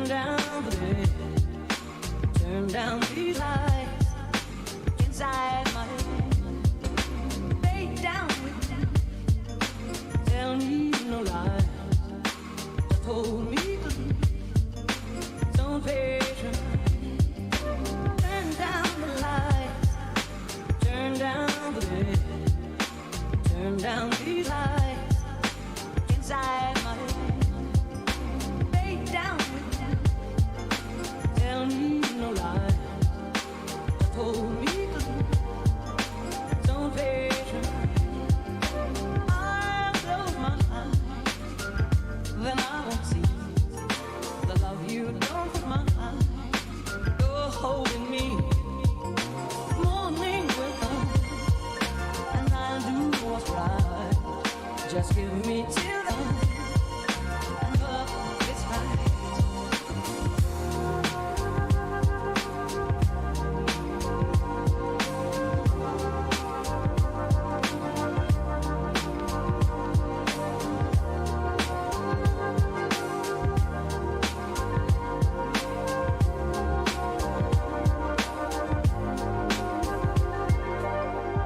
down the bed, turn down these lights inside my head. Lay down with me, tell me no lies. Just hold me close, don't patient. Turn down the lights, turn down the bed, turn down these lights inside my head. Lay down with me, tell me no lies. Just hold me close, don't patient. I'll close my eyes, then I won't see the love you don't put my eyes. You're holding me, morning will come, and I'll do what's right. Just give me till then, and love is right.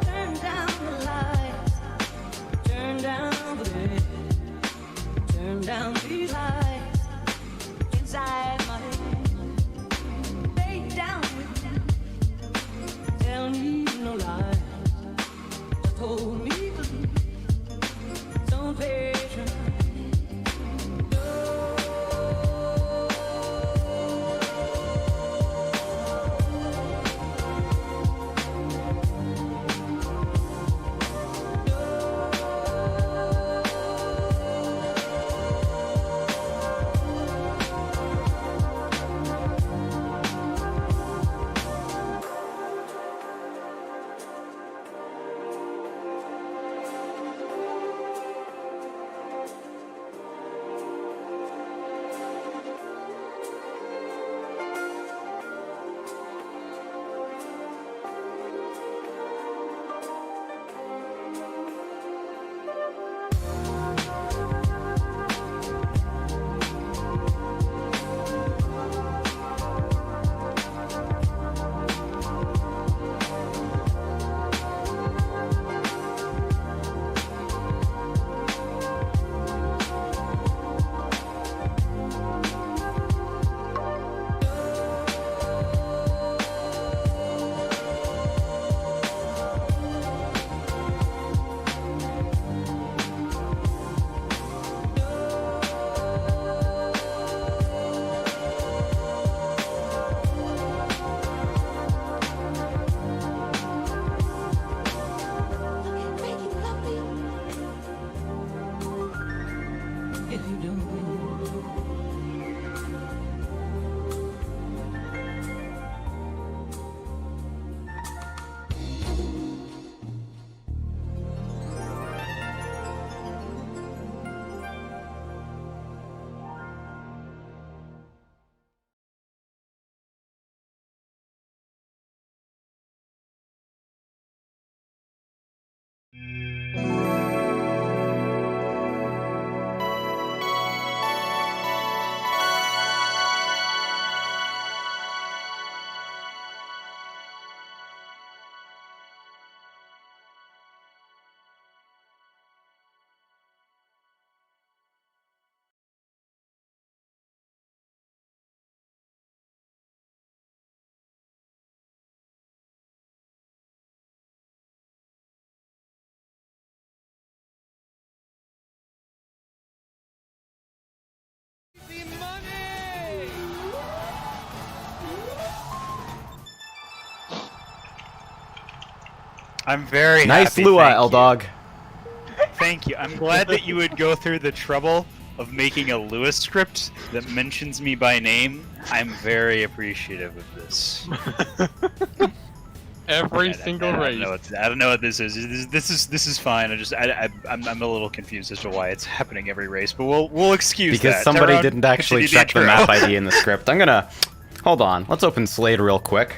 Turn down the lights, turn down the bed, turn down these lights inside my head. Lay down with me, tell me no lies. Just hold me close, don't patient. If you don't, I'm very Nice happy. Lua, Thank L you. Dog. Thank you. I'm glad that you would go through the trouble of making a Lua script that mentions me by name. I'm very appreciative of this. Every single race. I don't know what this is. This is fine. I'm a little confused as to why it's happening every race, but we'll excuse that. Because somebody Tyrone, didn't actually continue check the intro. map ID in the script. I'm gonna... Hold on. Let's open Slade real quick.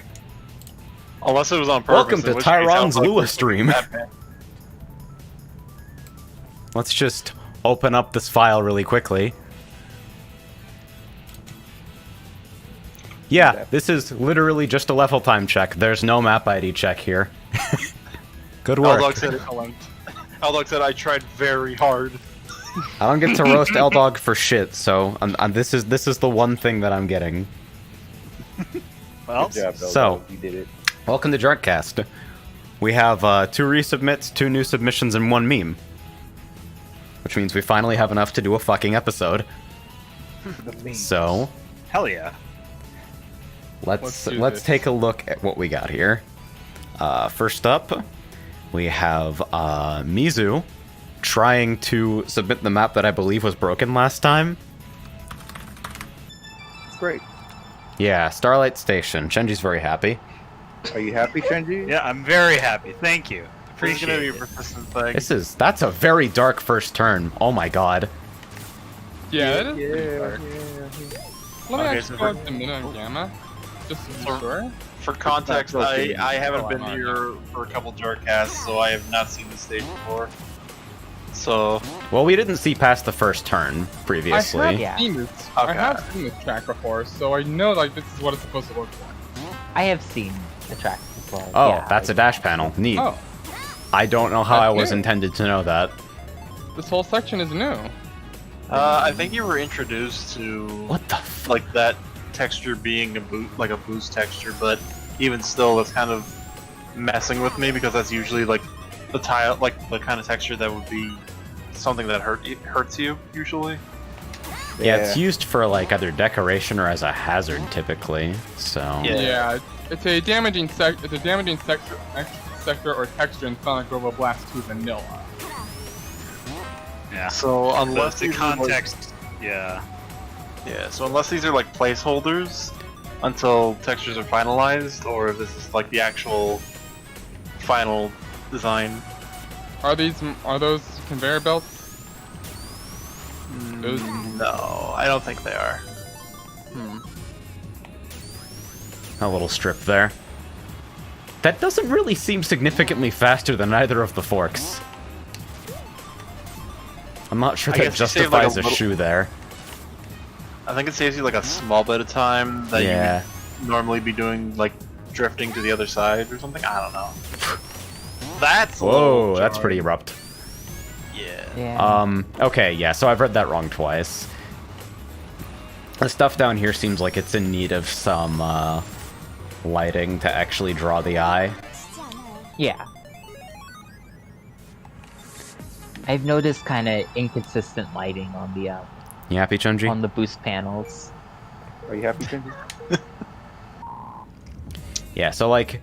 Unless it was on purpose. Welcome in to which case I'll Tyron's fucking Lua stream. that man. Let's just open up this file really quickly. Yeah, this is literally just a level time check. There's no map ID check here. Good work. Eldog said I tried very hard. I don't get to roast L-Dog for shit, so this is the one thing that I'm getting. Well, Good job, so- you did it. Welcome to jartcast. We have 2 resubmits, 2 new submissions, and 1 meme. Which means we finally have enough to do a fucking episode. So, hell yeah. let's do this. take a look at what we got here. First up, we have Mizu trying to submit the map that I believe was broken last time. It's great. Yeah, Starlight Station. Shenji's very happy. Are you happy, Shenji? Yeah, I'm very happy. Thank you. This is Appreciate gonna be a it. persistent thing. That's a very dark first turn. Oh my god. Yeah, that is pretty Yeah, dark. yeah. Let me Okay, actually so go up to Mina and Gamma. Just to be sure. For context, I haven't Oh, been I know. here for a couple jartcasts, so I have not seen this stage before. So, Well, we didn't see past the first turn I previously. have Yeah. seen this. I have seen this track before, so I know like this is what it's supposed to look like. I have seen the track before. Oh, yeah, that's a dash panel. Neat. Oh, I don't know how I was Okay. intended to know that. this whole section is new. I think you were introduced to What the f- like that texture being like a boost texture, but even still, that's kind of messing with me because that's usually like the tile, like the kind of texture that would be something that hurts you usually. Yeah, it's used for like either decoration or as a hazard typically. So Yeah. Yeah, it's a damaging sector or texture in Sonic Robo Blast 2 Vanilla. Yeah. So unless the these are, like- context, yeah. yeah. So unless these are like placeholders until textures are finalized, or if this is like the actual final design. Are those conveyor belts? Those- No, I don't think they are. a little strip there. That doesn't really seem significantly faster than either of the forks. I'm not sure I that guess you saved, like, justifies a a little- shoe there. I think it saves you like a small bit of time that Yeah. you would normally be doing, like drifting to the other side or something. I don't know. That's a Whoa, little that's jarring. pretty abrupt. Yeah. Yeah. Okay, yeah, so I've read that wrong twice. The stuff down here seems like it's in need of some, lighting to actually draw the eye. Yeah. I've noticed kind of inconsistent lighting on the You happy, Chunji? on the boost panels. Are you happy, Shenji? Yeah, so like,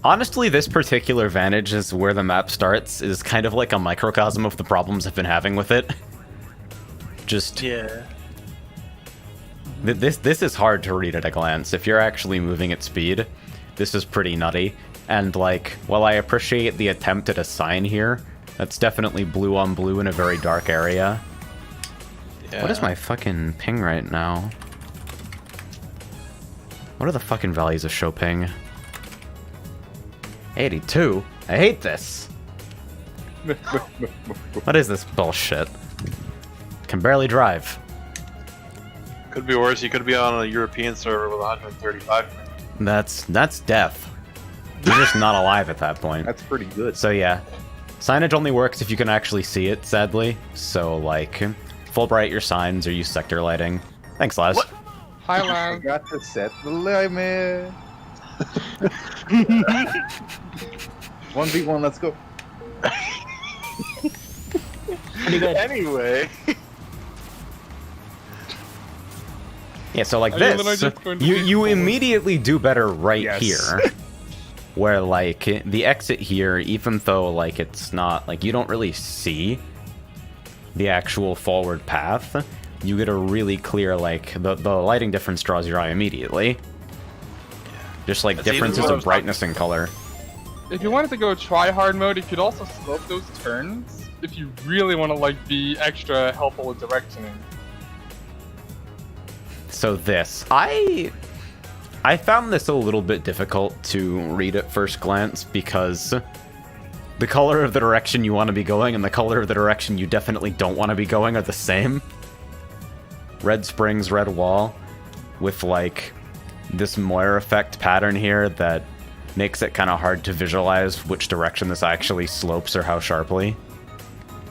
honestly, this particular vantage is where the map starts, is kind of like a microcosm of the problems I've been having with it. Just, Yeah. this is hard to read at a glance. If you're actually moving at speed, this is pretty nutty. And like, while I appreciate the attempt at a sign here, that's definitely blue on blue in a very dark area. Yeah. What is my fucking ping right now? What are the fucking values of show ping? 82? I hate this! What is this bullshit? Can barely drive. Could be worse. You could be on a European server with 135. That's death. You're just not alive at that point. That's pretty good. So yeah, signage only works if you can actually see it, sadly. So like, full bright your signs or use sector lighting. Thanks, Laz. What? Hi, I Laz. got to set the limit. 1v1, let's go. Pretty good. Anyway. Yeah, so like Are you literally this, just going to you take you forward? immediately do better right Yes. here. Where like the exit here, even though like it's not like you don't really see the actual forward path, you get a really clear like the lighting difference draws your eye immediately. Just like That's even differences what I of was brightness and color. If you wanted to go try hard mode, you could also slope those turns if you really want to like be extra helpful with directioning. So this, I found this a little bit difficult to read at first glance because the color of the direction you want to be going and the color of the direction you definitely don't want to be going are the same. Red springs, red wall, with like this Moir effect pattern here that makes it kind of hard to visualize which direction this actually slopes or how sharply.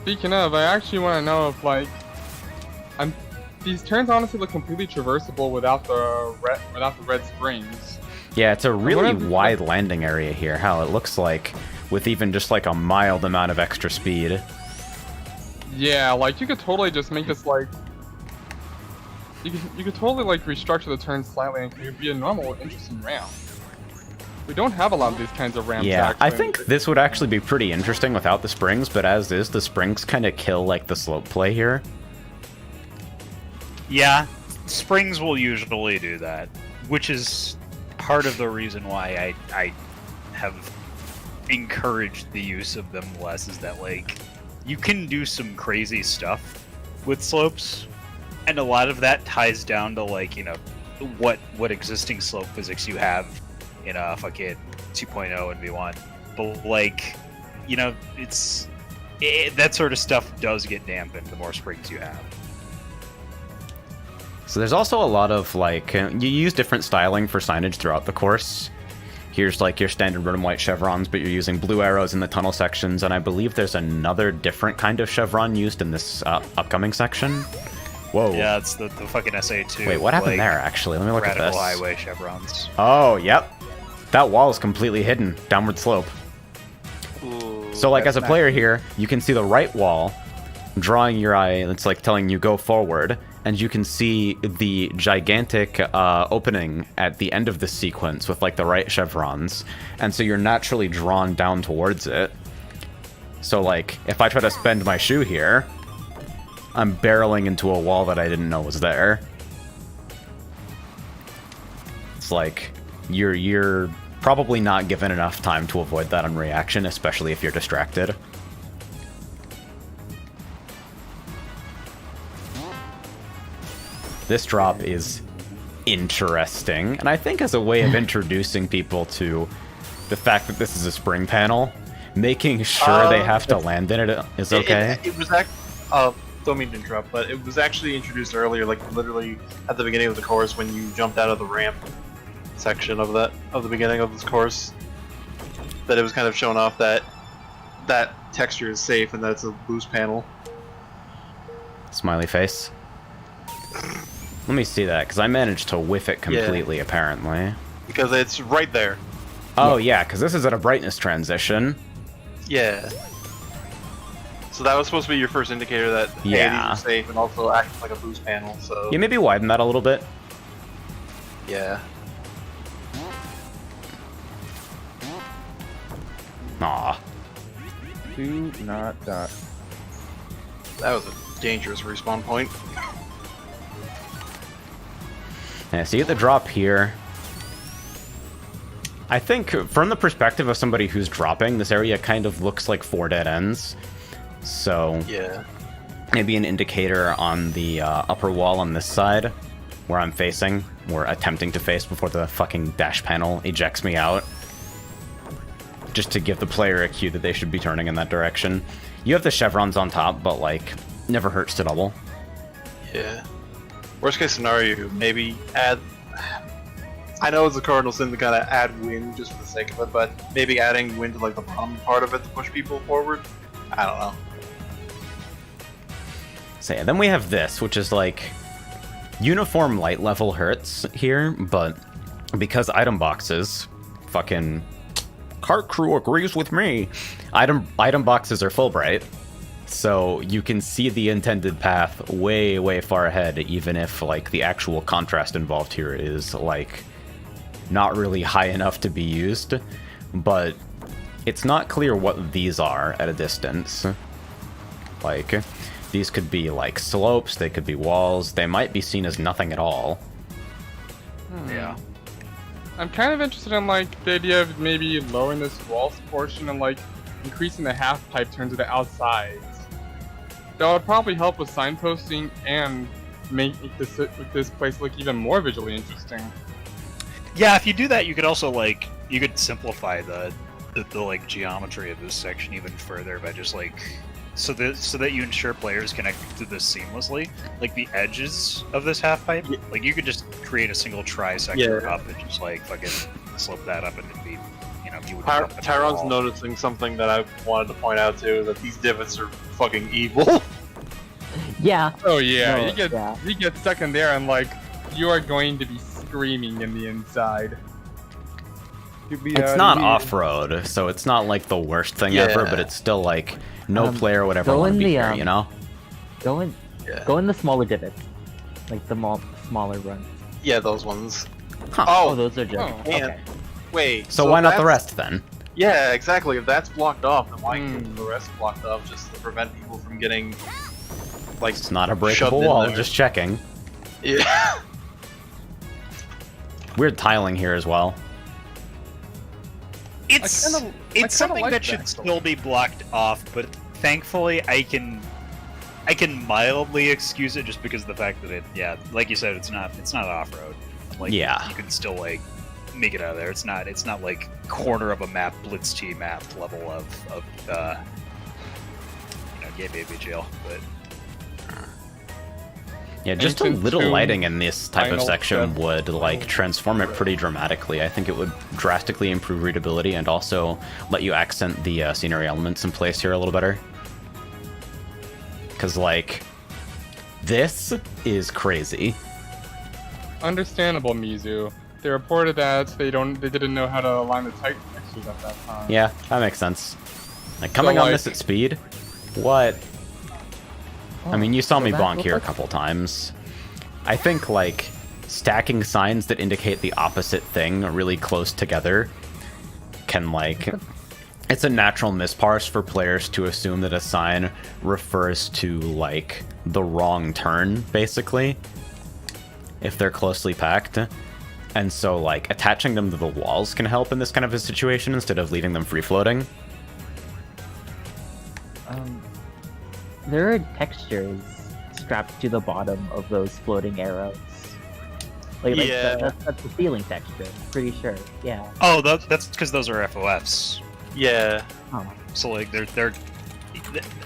Speaking of, I actually want to know if like, these turns honestly look completely traversable without the red springs. Yeah, it's a really wonder if- wide landing area here. How it looks like with even just like a mild amount of extra speed. Yeah, like you could totally just make this like. You could totally like restructure the turn slightly and it could be a normal, interesting ramp. We don't have a lot of these kinds of ramps. Yeah, I actually. think this would actually be pretty interesting without the springs, but as is, the springs kind of kill like the slope play here. Yeah, springs will usually do that, which is part of the reason why I have encouraged the use of them less, is that like you can do some crazy stuff with slopes, and a lot of that ties down to like, you know, what existing slope physics you have in fucking 2.0 and V1. But like, you know, that sort of stuff does get dampened the more springs you have. So there's also a lot of like, you use different styling for signage throughout the course. Here's like your standard red and white chevrons, but you're using blue arrows in the tunnel sections, and I believe there's another different kind of chevron used in this upcoming section. Whoa. Yeah, it's the fucking SA2. Wait, what happened like, there, actually? Let me look at Radical this. highway chevrons. Oh, yep. That wall is completely hidden. Downward slope. Ooh, So, like, as that's a player here, you can see the right wall drawing your eye. It's like telling you go forward. And you can see the gigantic opening at the end of the sequence with, like, the right chevrons. And so you're naturally drawn down towards it. So, like, if I try to spend my shoe here, I'm barreling into a wall that I didn't know was there. It's like, you're probably not given enough time to avoid that on reaction, especially if you're distracted. This drop is interesting, and I think as a way of introducing people to the fact that this is a spring panel, making sure they have to land in it is okay. It was don't mean to interrupt, but it was actually introduced earlier, like literally at the beginning of the course when you jumped out of the ramp section of the beginning of this course. That it was kind of showing off that that texture is safe and that it's a boost panel. Smiley face. Let me see that, because I managed to whiff it completely, apparently. Because it's right there. Oh, yeah, because this is at a brightness transition. Yeah. So that was supposed to be your first indicator that hey, Yeah. these are safe and also acts like a boost panel. So Yeah, maybe widen that a little bit. yeah. Aw. Do not die. That was a dangerous respawn point. Yeah, so you get the drop here. I think, from the perspective of somebody who's dropping, this area kind of looks like 4 dead ends. So, Yeah. maybe an indicator on the upper wall on this side, where I'm facing, or attempting to face before the fucking dash panel ejects me out. Just to give the player a cue that they should be turning in that direction. You have the chevrons on top, but, like, never hurts to double. Yeah. Worst case scenario, maybe add. I know it's a cardinal sin to kind of add wind just for the sake of it, but maybe adding wind to like the bottom part of it to push people forward. I don't know. So yeah, then we have this, which is like uniform light level hurts here, but because item boxes, fucking cart crew agrees with me. Item boxes are full bright. So you can see the intended path way, way far ahead, even if, like, the actual contrast involved here is, like, not really high enough to be used. But it's not clear what these are at a distance. Like, these could be, like, slopes, they could be walls, they might be seen as nothing at all. Yeah. I'm kind of interested in like the idea of maybe lowering this walls portion and like increasing the half pipe turn to the outsides. That would probably help with signposting and make this place look even more visually interesting. Yeah, if you do that, you could also like simplify the like geometry of this section even further by just like so that you ensure players connect to this seamlessly, like the edges of this half pipe, like you could just create a single tri-sector up and just like fucking slope that up and it'd be, you know, you would. Tyron's noticing something that I wanted to point out too, that these divots are fucking evil. Yeah. Oh yeah, No, you get stuck in there and like you are going to be screaming in the inside. It's not off-road, so it's not like the worst thing ever, but it's still like no player would ever go want to in be the, here, you know? Go in the smaller divots. Like the smaller runs. Yeah, those ones. Huh. Oh, those are just and okay. wait. So why not the that's- rest then? Yeah, exactly. If that's blocked off, then why keep the rest blocked off just to prevent people from getting like It's not a shoved breakable in wall, there? just checking. Yeah. Weird tiling here as well. It's I kinda something like that that, should though. still be blocked off, but thankfully I can mildly excuse it just because of the fact that like you said, it's not off-road. Like Yeah. you can still like make it out of there. It's not like corner of a map, Blitz T map level of yeah, baby jail, but Yeah, just a Ancient little Tomb, lighting in this type of Final section Step. would like transform it pretty dramatically. I think it would drastically improve readability and also let you accent the scenery elements in place here a little better. Because like, this is crazy. Understandable, Mizu. They reported that they didn't know how to align the tight textures at that time. Yeah, that makes sense. Like coming on like- this at speed, what? I mean, you saw me that bonk look here a like- couple times. I think like stacking signs that indicate the opposite thing really close together can like it's a natural misparse for players to assume that a sign refers to like the wrong turn, basically, if they're closely packed. And so like attaching them to the walls can help in this kind of a situation instead of leaving them free floating. There are textures strapped to the bottom of those floating arrows. Like Yeah. that's the ceiling texture. I'm pretty sure. Yeah. oh, that's because those are FOFs. Yeah. Oh. So like they're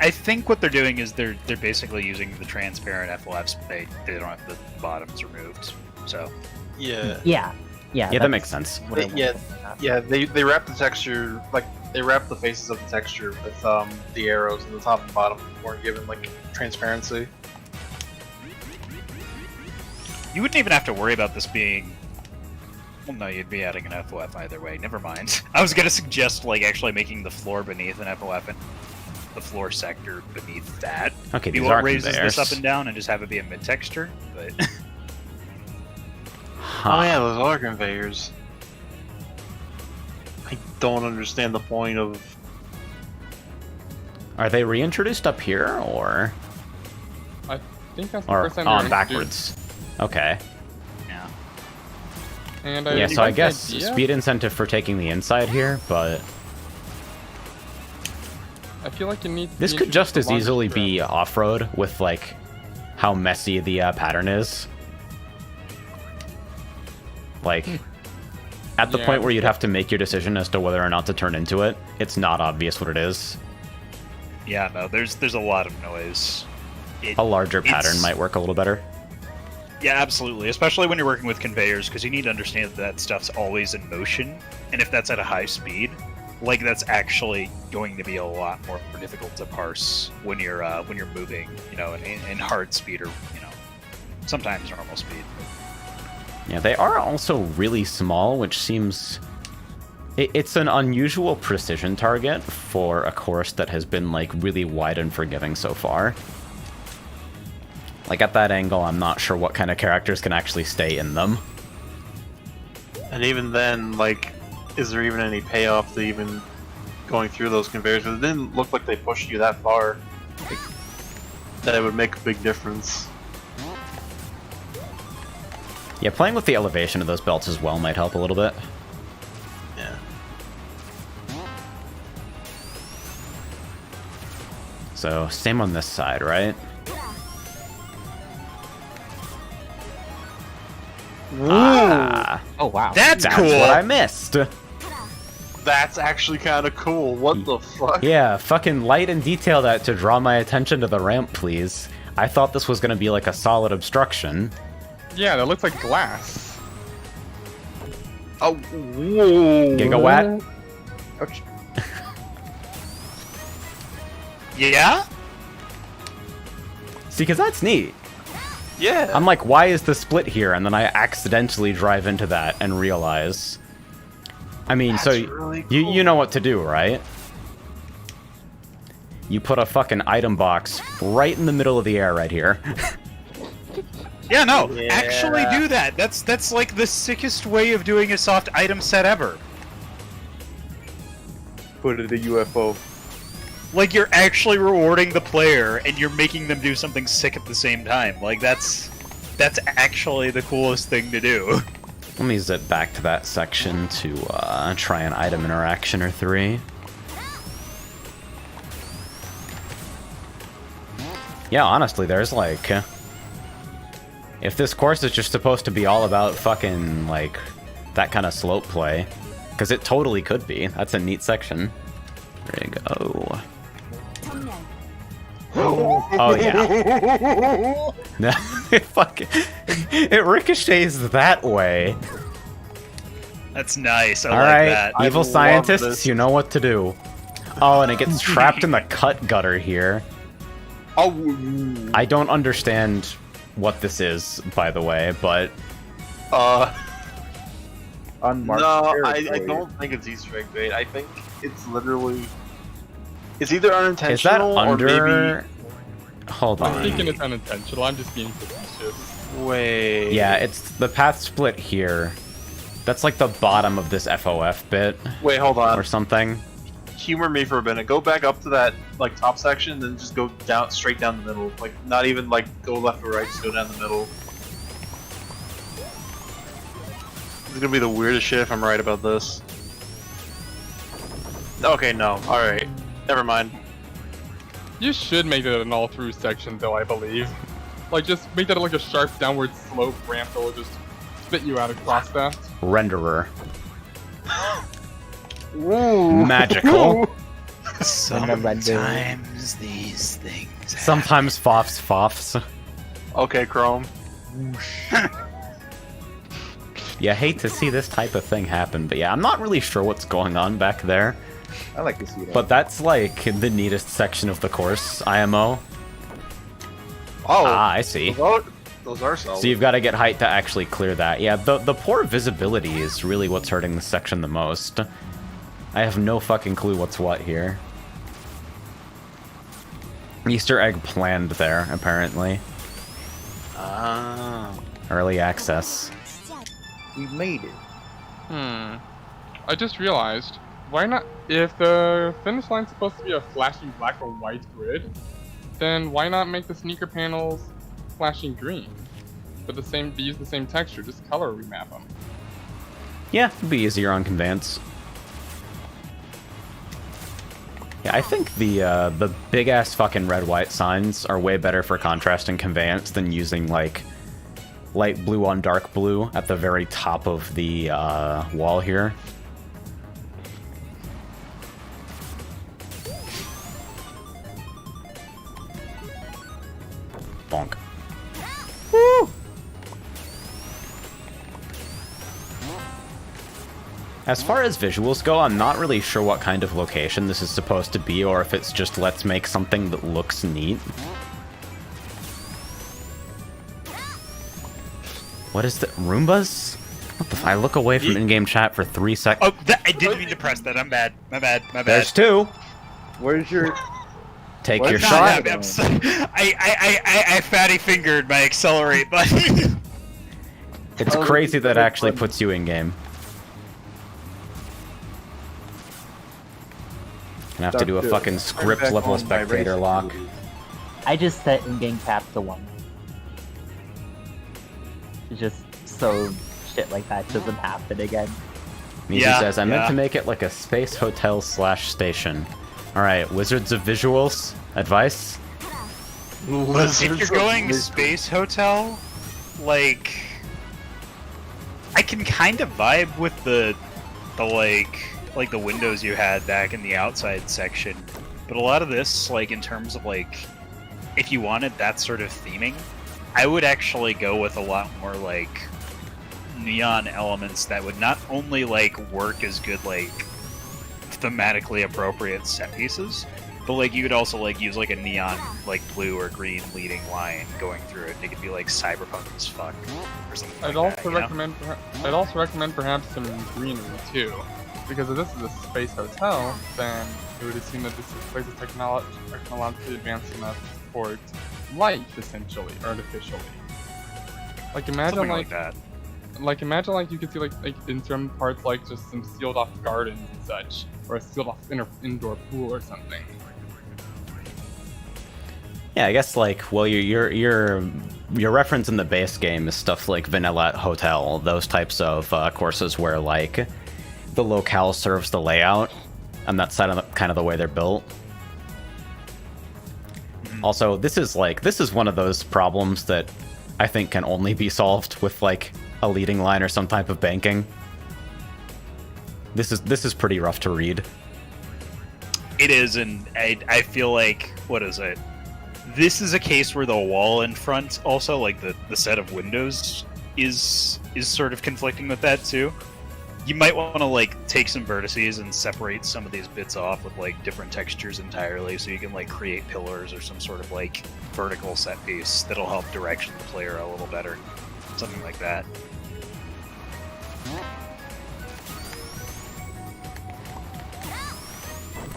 I think what they're doing is they're basically using the transparent FOFs, but they don't have the bottoms removed. So Yeah. Yeah. Yeah. Yeah, that that's makes sense. what I Yeah, wanted to point out. Yeah, they wrap the texture, like, they wrap the faces of the texture with the arrows and the top and bottom weren't given, like, transparency. you wouldn't even have to worry about this being. Well, no, you'd be adding an FOF either way. Never mind. I was gonna suggest like actually making the floor beneath an FOF and the floor sector beneath that. Okay, Be these what are raises conveyors. this up and down and just have it be a mid texture, but. Huh. Oh yeah, those are conveyors. I don't understand the point of... Are they reintroduced up here or I think that's the or first time they were on introduced. backwards? Okay. Yeah. And Yeah, so I like the guess idea. speed incentive for taking the inside here, but I feel like you need. this you could need just to as launch easily strap. be off-road with like how messy the pattern is. Like at the Yeah, point where you'd have to make your decision as to whether or not to turn into it, it's not obvious what it is. Yeah, no, there's a lot of noise. A larger pattern It's- might work a little better. Yeah, absolutely. Especially when you're working with conveyors, because you need to understand that that stuff's always in motion, and if that's at a high speed, like that's actually going to be a lot more difficult to parse when you're moving, you know, in hard speed or sometimes normal speed. Yeah, they are also really small, which seems... It's an unusual precision target for a course that has been, like, really wide and forgiving so far. Like, at that angle, I'm not sure what kind of characters can actually stay in them. And even then, like, is there even any payoff to even going through those conveyors? Because it didn't look like they pushed you that far. Like, that it would make a big difference. Yeah, playing with the elevation of those belts as well might help a little bit. Yeah. So, same on this side, right? Ah, Oh wow. That's that's cool. what I missed! That's actually kind of cool. What the fuck? Yeah, fucking light and detail that to draw my attention to the ramp, please. I thought this was gonna be like a solid obstruction. Yeah, that looks like glass. Oh, whoa. Gigawatt? Ouch. Yeah? See, because that's neat. Yeah. I'm like, why is the split here? And then I accidentally drive into that and realize. I mean, That's so really you know what to do, right? You put a fucking item box right in the middle of the air right here. Yeah, no. Yeah. Actually do that. That's like the sickest way of doing a soft item set ever. Put it in a UFO. Like you're actually rewarding the player and you're making them do something sick at the same time. Like that's actually the coolest thing to do. Let me zip back to that section to try an item interaction or 3. Yeah, honestly, there's like... if this course is just supposed to be all about fucking, like, that kind of slope play, because it totally could be. That's a neat section. There you go. Oh, yeah. No, it ricochets that way. That's nice. I All like right, that. evil I love scientists, this. you know what to do. Oh, and it gets trapped in the cut gutter here. Oh. I don't understand what this is, by the way, but Unmarked No, territory. I don't think it's Easter egg bait. I think it's literally... It's either unintentional is that or under... Hold I'm on. thinking it's unintentional. I'm just being facetious. maybe... Wait... Yeah, it's the path split here. That's like the bottom of this FOF bit Wait, hold or on. something. Humor me for a minute. Go back up to that, like, top section, then just go down, straight down the middle. Like, not even, like, go left or right, just go down the middle. It's gonna be the weirdest shit if I'm right about this. Okay, no. Alright. Never mind. You should make it an all-through section, though, I believe. Like, just make that like a sharp downward slope ramp that will just spit you out across that. Renderer. Ooh. Magical. Sometimes these things. Sometimes fofs. Okay, Chrome. You hate to see this type of thing happen, but yeah, I'm not really sure what's going on back there. I like to see that. But that's like the neatest section of the course, IMO. Oh, Ah, I see. those are solid. So you've got to get height to actually clear that. Yeah, the poor visibility is really what's hurting this section the most. I have no fucking clue what's what here. Easter egg planned there, apparently. Ah. Early access. We made it. I just realized, why not, if the finish line's supposed to be a flashing black or white grid, then why not make the sneaker panels flashing green? But use the same texture, just color remap them. Yeah, it'd be easier on conveyance. Yeah, I think the big ass fucking red white signs are way better for contrasting conveyance than using like light blue on dark blue at the very top of the wall here. Bonk. Woo! As far as visuals go, I'm not really sure what kind of location this is supposed to be, or if it's just let's make something that looks neat. What is the Roombas? What the I look away from in-game chat for 3 seconds. Oh, I didn't mean to press that. I'm bad. My bad. There's 2. Where's your... Take What? your Nah, shot. I fatty fingered my accelerate button. It's crazy that actually puts you in-game. Gonna have to do a fucking script level spectator lock. I just set in-game cap to 1. Just so shit like that doesn't happen again. Mizu Yeah, says, I meant yeah. to make it like a space hotel / station. Alright, Wizards of Visuals, advice? If you're going space hotel, like, I can kind of vibe with the like like the windows you had back in the outside section. But a lot of this, like in terms of like, if you wanted that sort of theming, I would actually go with a lot more like neon elements that would not only like work as good like thematically appropriate set pieces, but like you could also like use like a neon like blue or green leading line going through it. It could be like cyberpunk as fuck or something. I'd like also that, recommend. I'd also recommend perhaps some greenery too, because if this is a space hotel, then it would assume that this place is technologically advanced enough to support life, essentially, artificially. Like imagine Something like that. Like imagine like you could see like in some parts like just some sealed off gardens and such, or a sealed off indoor pool or something. Yeah, I guess like well, your reference in the base game is stuff like Vanilla Hotel, those types of courses where like the locale serves the layout, and that's kind of the way they're built. Also, this is one of those problems that I think can only be solved with like a leading line or some type of banking. This is pretty rough to read. It is, and I feel like, what is it? This is a case where the wall in front, also like the set of windows, is sort of conflicting with that too. You might want to like take some vertices and separate some of these bits off with like different textures entirely, so you can like create pillars or some sort of like vertical set piece that'll help direction the player a little better, something like that.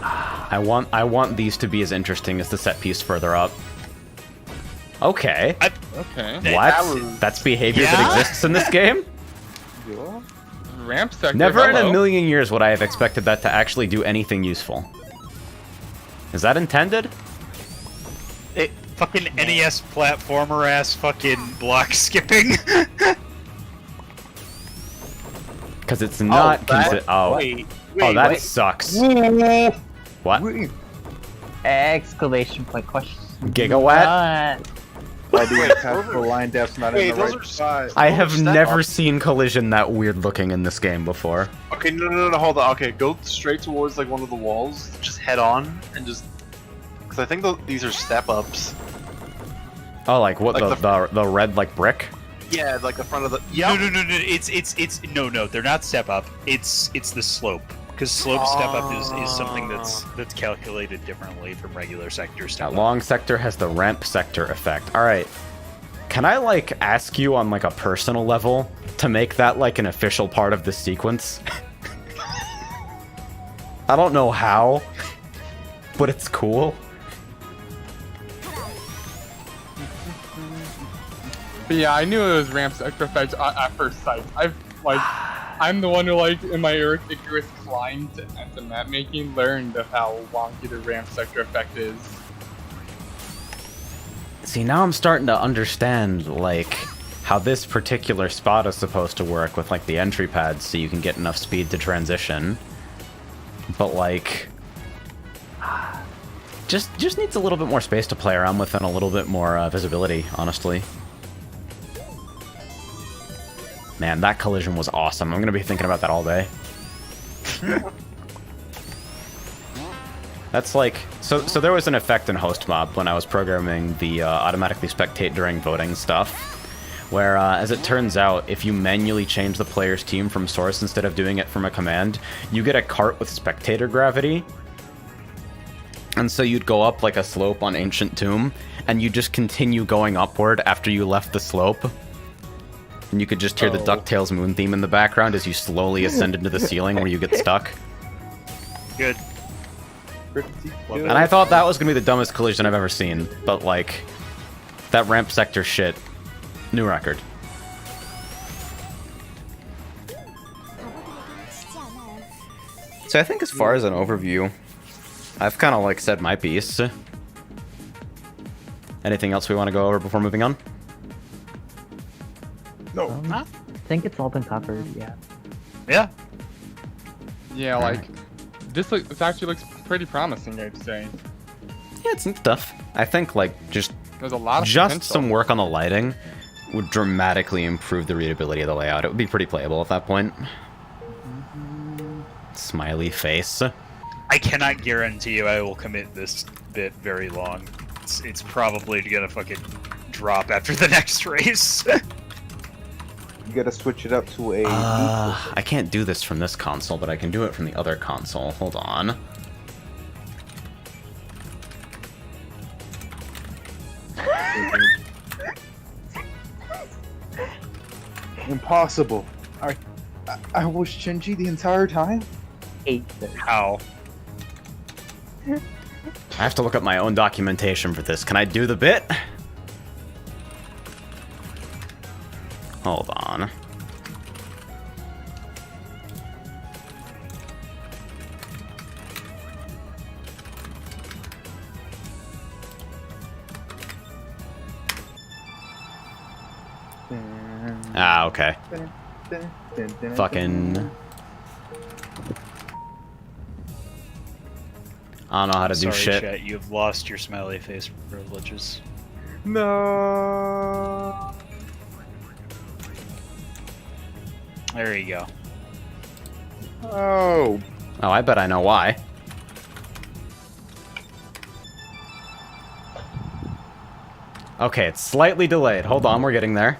I want these to be as interesting as the set piece further up. Okay. Okay. What? That's behavior that Yeah? exists in this game? Yeah. Ramp sector. Never in a hello. million years would I have expected that to actually do anything useful. Is that intended? It fucking NES platformer ass fucking block skipping. Because it's not Wait, oh, that wait. sucks. What? Exclamation point question. Gigawatt? Why do you have the line depth's not Wait, in the those right are spot? I have step never up. seen collision that weird looking in this game before. Okay, no, hold on. Okay, go straight towards like one of the walls, just head on, and just. Because I think these are step ups. Oh, like what, Like the red like brick? Yeah, like the front of the. No, it's no, they're not step up. It's the slope. Because slope step up is something that's calculated differently from regular sector step That up. long sector has the ramp sector effect. Alright. Can I like ask you on like a personal level to make that like an official part of the sequence? I don't know how, but it's cool. But yeah, I knew it was ramp sector effect at first sight. I'm the one who, like, in my Icarus climb to map making, learned of how wonky the ramp sector effect is. See, now I'm starting to understand, like, how this particular spot is supposed to work with, like, the entry pads so you can get enough speed to transition. But, like, just needs a little bit more space to play around with and a little bit more visibility, honestly. Man, that collision was awesome. I'm gonna be thinking about that all day. That's like, so there was an effect in host mob when I was programming the automatically spectate during voting stuff, where as it turns out, if you manually change the player's team from source instead of doing it from a command, you get a cart with spectator gravity. And so you'd go up like a slope on Ancient Tomb, and you just continue going upward after you left the slope. And you could just hear the DuckTales moon theme in the background as you slowly ascend into the ceiling where you get stuck. Good. Pretty Love good. And I thought that was going to be the dumbest collision I've ever seen. But, like, that ramp sector shit, new record. So I think as far as an overview, I've kind of, like, said my piece. Anything else we want to go over before moving on? I think it's all been covered, yeah. Yeah. Yeah, like, this actually looks pretty promising, I'd say. Yeah, it's neat stuff. I think, like, just There's a lot of just potential. some work on the lighting would dramatically improve the readability of the layout. It would be pretty playable at that point. Smiley face. I cannot guarantee you I will commit this bit very long. It's probably gonna fucking drop after the next race. You gotta switch it up to a. I can't do this from this console, but I can do it from the other console. Hold on. Impossible. I was Shinji the entire time? Hate this. How? I have to look up my own documentation for this. Can I do the bit? Hold on. Ah, okay. Fucking... I don't know how to do Sorry, shit. Chat, you've lost your smiley face privileges. No. There you go. Oh. Oh, I bet I know why. Okay, it's slightly delayed. Hold on, we're getting there.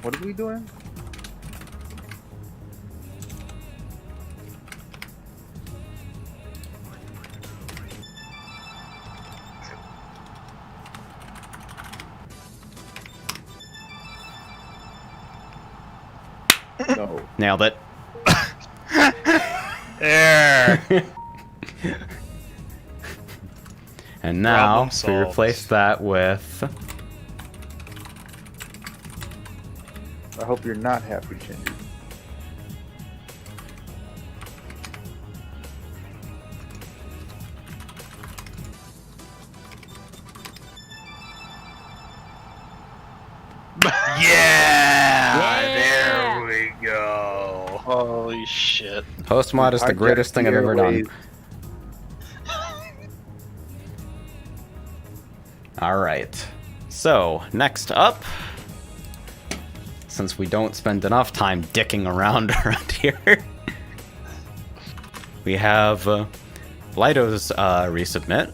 What are we doing? No. Nailed it. There! And now, Problem we solved. replace that with... I hope you're not happy, Shinji. Yeah! There we go. Holy shit. Postmod is the greatest thing I've ever done. Alright. So, next up, since we don't spend enough time dicking around here, we have Lido's resubmit.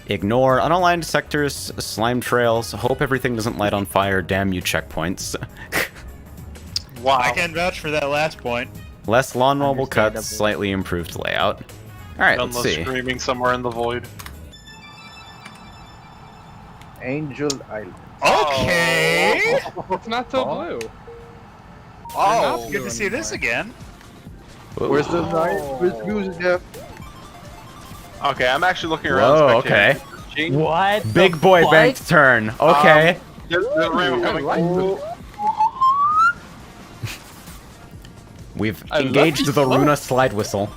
Ignore unaligned sectors, slime trails, hope everything doesn't light on fire, damn you checkpoints. Wow. I can vouch for that last point. Less lawn mobile cuts, Understandable. slightly improved layout. Alright, let's Unless see. screaming somewhere in the void. Angel Island. Okay! It's not so blue. Oh! Good to see this again. Where's the night? Where's the music, Jeff? Okay, I'm actually looking around. Whoa, spectating. okay. Change- What? Big the boy fuck? bank's turn. Okay. There's a rainbow coming. We've I love engaged these the songs. Runa slide whistle.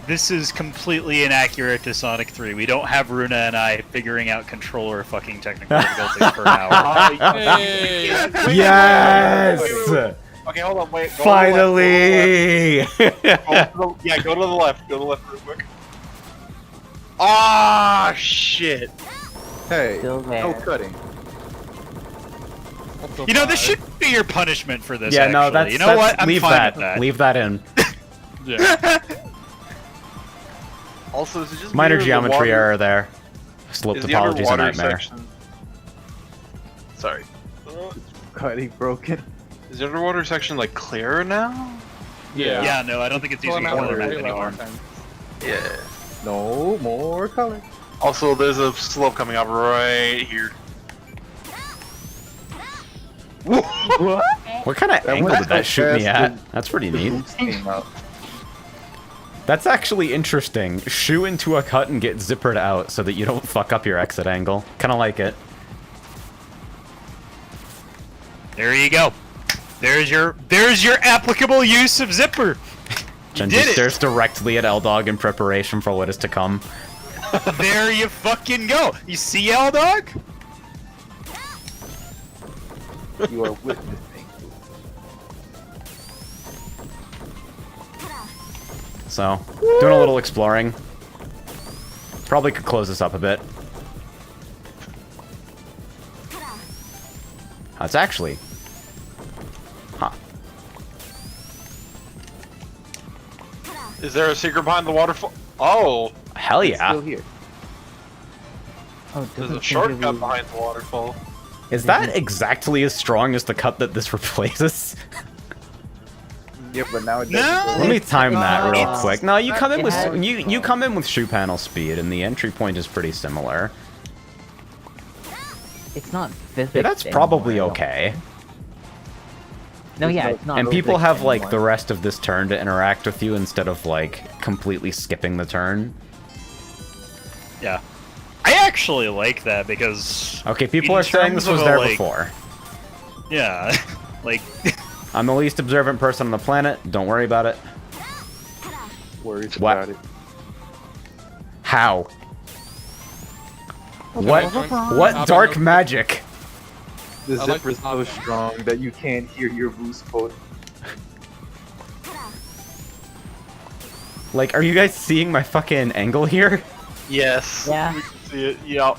This is completely inaccurate to Sonic 3. We don't have Runa and I figuring out controller fucking technical difficulties per hour. Hey! Yes! Okay, hold on, wait. Go Finally! Yeah, go to the left. Go to the left real quick. Ah, shit. Hey, Still there. no cutting. You know, this should be your punishment for this, Yeah, actually. no, that's You know that's, what? I'm leave fine that. with that. Leave that in. Yeah. Also, is it just Minor me or the geometry water- error there. Slope Is the topology is a underwater nightmare. section... Sorry. Cutting broken. Is the underwater section, like, clearer now? Yeah, no, I don't think it's using Pulling out color the map daylight anymore. last time. Yeah. No more color. Also, there's a slope coming up right here. What kind of angle went did that so shoot me fast at? when- That's pretty neat. Came out. That's actually interesting. Shoot into a cut and get zippered out so that you don't fuck up your exit angle. Kind of like it. There you go. There's your applicable use of zipper. You Genji did it. stares directly at L-Dog in preparation for what is to come. There you fucking go. You see, L-Dog? You are witnessing. So, doing a little exploring. Probably could close this up a bit. It's actually Is there a secret behind the waterfall? Oh, Hell It's yeah. still here. Oh, there's doesn't a shortcut really- behind the waterfall. Is that exactly as strong as the cut that this replaces? Yeah, but now it No! doesn't. Let me time that real It's- quick. No, you come in it with has- you come in with shoe panel speed, and the entry point is pretty similar. It's not physics. Yeah, that's probably anymore, I okay. don't- No, yeah, it's not. And people physics have like the anymore. rest of this turn to interact with you instead of like completely skipping the turn. Yeah. I actually like that because Okay, people In are saying this terms was of a, there like- before. yeah, like I'm the least observant person on the planet. Don't worry about it. Worries What? about it. How? What dark magic? The I like zipper's the so top. strong that you can't hear your boost quote. Like, are you guys seeing my fucking angle here? Yes. Yeah. We can see it. Yep.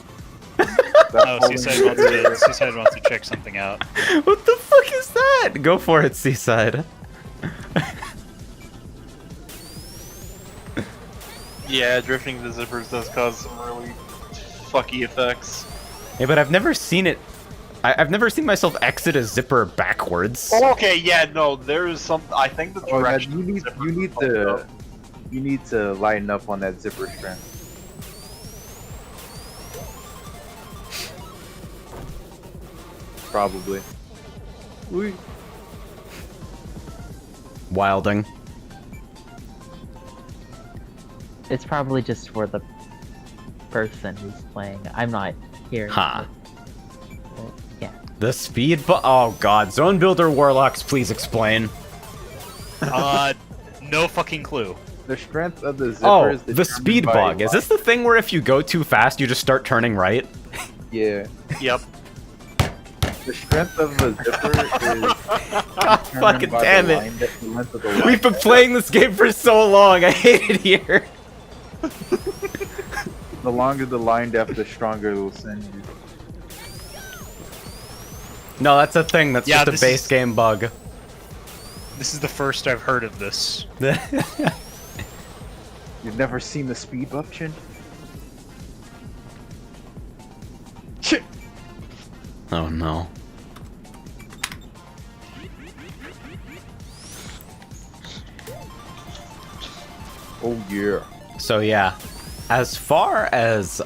oh, Seaside wants to check something out. What the fuck is that? Go for it, Seaside. Yeah, drifting the zippers does cause some really fucky effects. Yeah, but I've never seen it. I've never seen myself exit a zipper backwards. Oh, okay, yeah, no, there's some. I think the Oh, yeah, direction. you of the need zipper you is need fucked to up. you need to lighten up on that zipper strength. Probably. Wilding. It's probably just for the person who's playing. I'm not hearing. Huh. it. But, yeah. The speed oh god. Zone Builder Warlocks, please explain. No fucking clue. The strength of the zipper Oh, is the determined speed by bug. Is this the thing where if you go too fast, you just start turning right? Yeah. Yep. The strength of the zipper is God determined fucking by damn the it. line the length of the line. We've been playing this game for so long. I hate it here. The longer the line depth, the stronger it will send you. No, that's a thing. That's Yeah, just a this base is- game bug. This is the first I've heard of this. You've never seen the speed buff, Chin? Oh no. Oh yeah. So yeah, as far as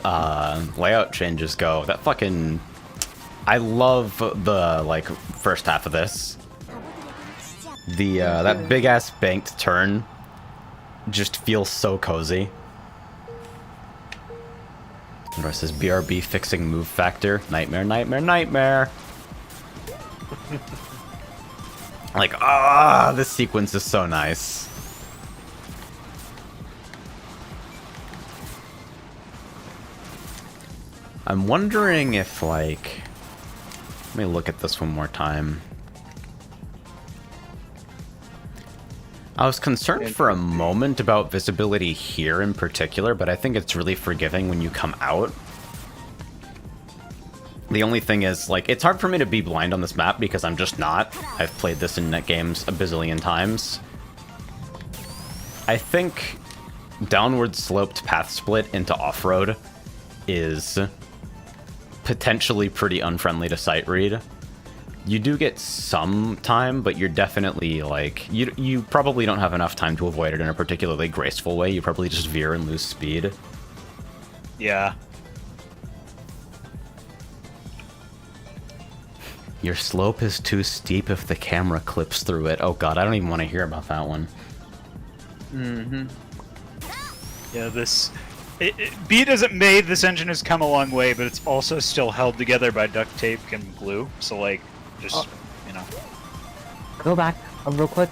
layout changes go, that fucking I love the like first half of this. The that big ass banked turn just feels so cozy. Versus BRB fixing move factor. Nightmare, nightmare, nightmare. Like, this sequence is so nice. I'm wondering if, like... Let me look at this one more time. I was concerned for a moment about visibility here in particular, but I think it's really forgiving when you come out. The only thing is, like, it's hard for me to be blind on this map because I'm just not. I've played this in net games a bazillion times. I think downward sloped path split into off-road is potentially pretty unfriendly to sight read. You do get some time, but you're definitely, like, you probably don't have enough time to avoid it in a particularly graceful way. You probably just veer and lose speed. Yeah. Your slope is too steep if the camera clips through it. Oh god, I don't even want to hear about that one. Mm-hmm. Yeah, Beat isn't made, this engine has come a long way, but it's also still held together by duct tape and glue. So, like, just, you know. Go back real quick.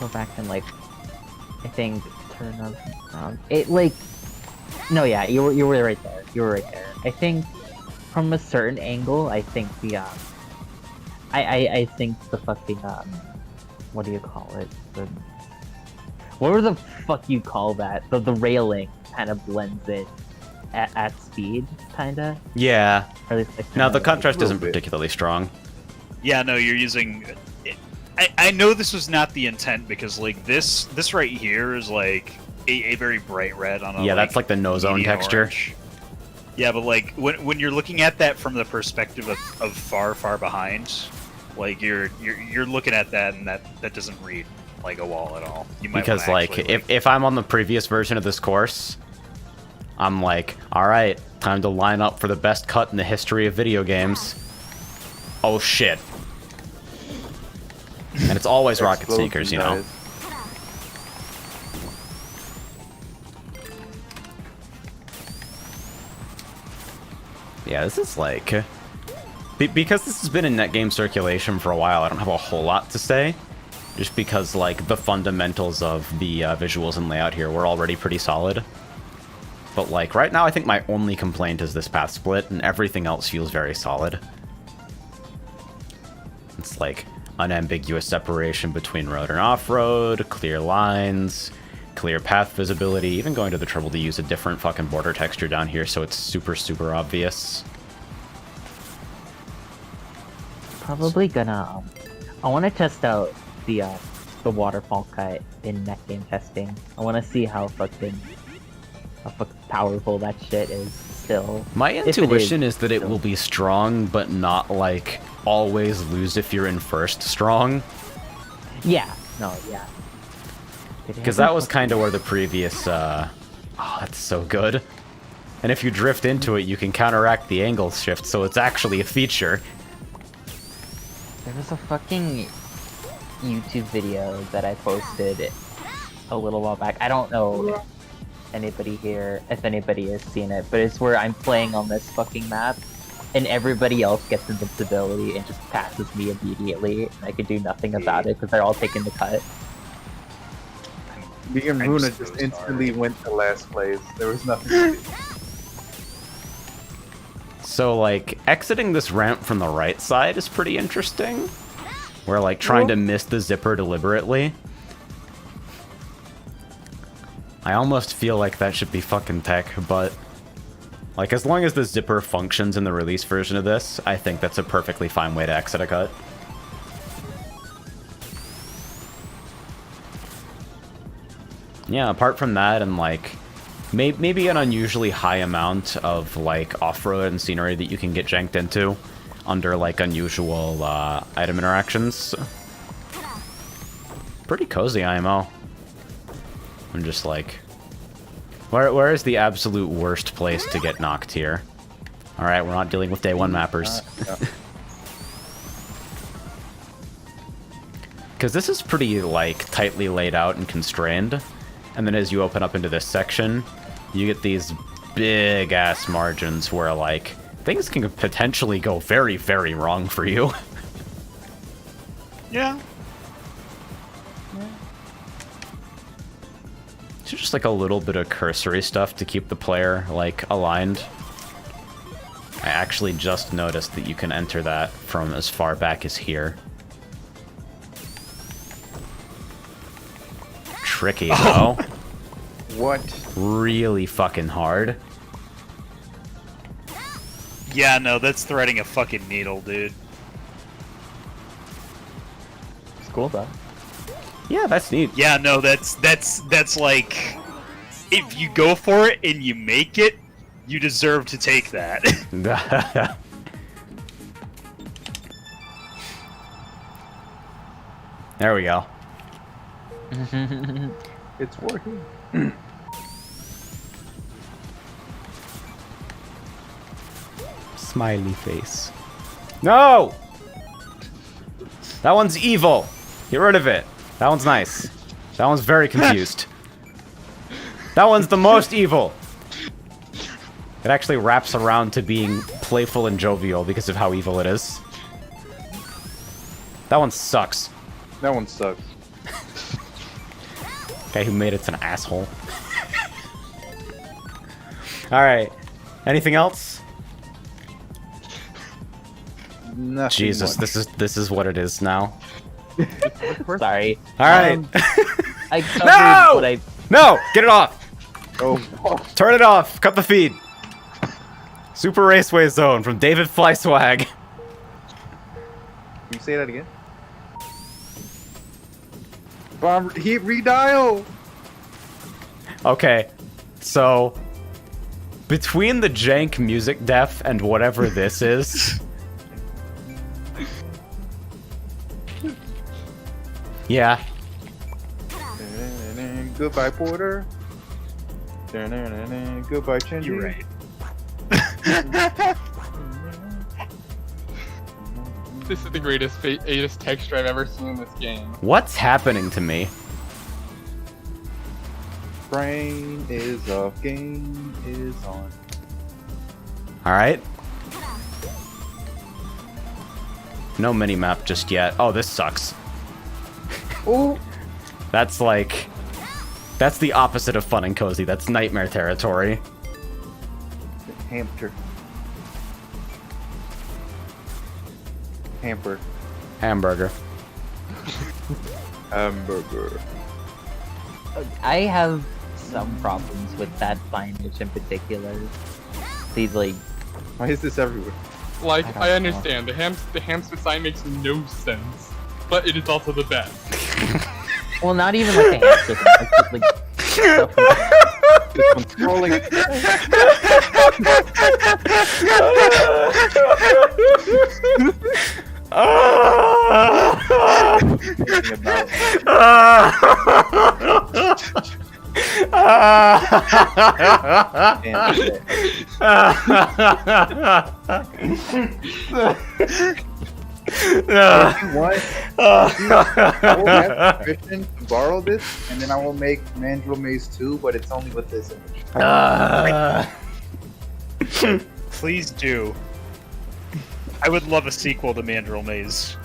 Go back and like, I think turn on. It like, no, yeah, you were right there. You were right there. I think from a certain angle, I think the I think the fucking what do you call it? What the fuck you call that? The railing kind of blends it at speed, kinda. Yeah. Or at least like, Now, the kinda- contrast little isn't bit. particularly strong. Yeah, no, you're using... I know this was not the intent because like this right here is like a very bright red on a Yeah, that's like the no zone medium texture. orange. Yeah, but like when you're looking at that from the perspective of far behind, like you're looking at that and that doesn't read like a wall at all. You might Because wanna like actually, if I'm on the previous version of this course, I'm like, all right, time to line up for the best cut in the history of video games. Oh shit. And it's always rocket Explodes sneakers, you and know. dies. Yeah, this is like... because this has been in net game circulation for a while, I don't have a whole lot to say. Just because, like, the fundamentals of the visuals and layout here were already pretty solid. But, like, right now I think my only complaint is this path split, and everything else feels very solid. It's like unambiguous separation between road and off-road, clear lines, clear path visibility, even going to the trouble to use a different fucking border texture down here so it's super obvious. Probably gonna. I want to test out the waterfall cut in net game testing. I want to see how fucking powerful that shit is still. My If it intuition is is, that it still. will be strong, but not like always lose if you're in first strong. Yeah. No. Yeah. Because that was kind of where the previous, oh, that's so good. And if you drift into it, you can counteract the angle shift, so it's actually a feature. There was a fucking YouTube video that I posted a little while back. I don't know if anybody has seen it, but it's where I'm playing on this fucking map, and everybody else gets invincibility and just passes me immediately, and I can do nothing about it because they're all taking the cut. Me and I'm Runa so just sorry. instantly went to last place. There was nothing to do. So, like, exiting this ramp from the right side is pretty interesting. We're, like, trying to miss the zipper deliberately. I almost feel like that should be fucking tech, but... like, as long as the zipper functions in the release version of this, I think that's a perfectly fine way to exit a cut. Yeah, apart from that and, like... maybe an unusually high amount of, like, off-road and scenery that you can get janked into under, like, unusual item interactions. Pretty cozy IMO. I'm just like... Where is the absolute worst place to get knocked here? Alright, we're not dealing with day one mappers. Because this is pretty, like, tightly laid out and constrained. And then as you open up into this section, you get these big-ass margins where, like, things can potentially go very, very wrong for you. yeah. It's just, like, a little bit of cursory stuff to keep the player, like, aligned. I actually just noticed that you can enter that from as far back as here. Tricky, though. What? Really fucking hard. Yeah, no, that's threading a fucking needle, dude. It's cool though. Yeah, that's neat. Yeah, no, that's like, if you go for it and you make it, you deserve to take that. There we go. It's working. Smiley face. No! That one's evil. Get rid of it. That one's nice. That one's very confused. That one's the most evil. It actually wraps around to being playful and jovial because of how evil it is. That one sucks. That one sucks. Guy who made it's an asshole. Alright. Anything else? Nothing Jesus, much. this is what it is now. Sorry. Alright. I covered No! what I. No! Get it off! Oh, Turn it off! Cut the feed! Super Raceway Zone from David Flyswag. can you say that again? Bomb, heat redial. Okay, so between the jank music def and whatever this is, yeah, Goodbye, Porter. Goodbye, Chingy. You're right. This is the greatest Atus texture I've ever seen in this game. what's happening to me? Brain is off, game is on. All right. No minimap just yet. Oh, this sucks. Oh, That's like, that's the opposite of fun and cozy. That's nightmare territory. hamster. Hamper. Hamburger. Hamburger. I have some problems with that signage in particular. The like, Why is this everywhere? Like, I don't I know. understand, the hamster sign makes no sense, but it is also the best. well, not even like the hamster thing. It's just, like, stuff like- This one's scrolling. Thinking about damn shit. If you want, I will have permission to borrow this, and then I will make Mandrill Maze 2, but it's only with this image. Please do. I would love a sequel to Mandrill Maze.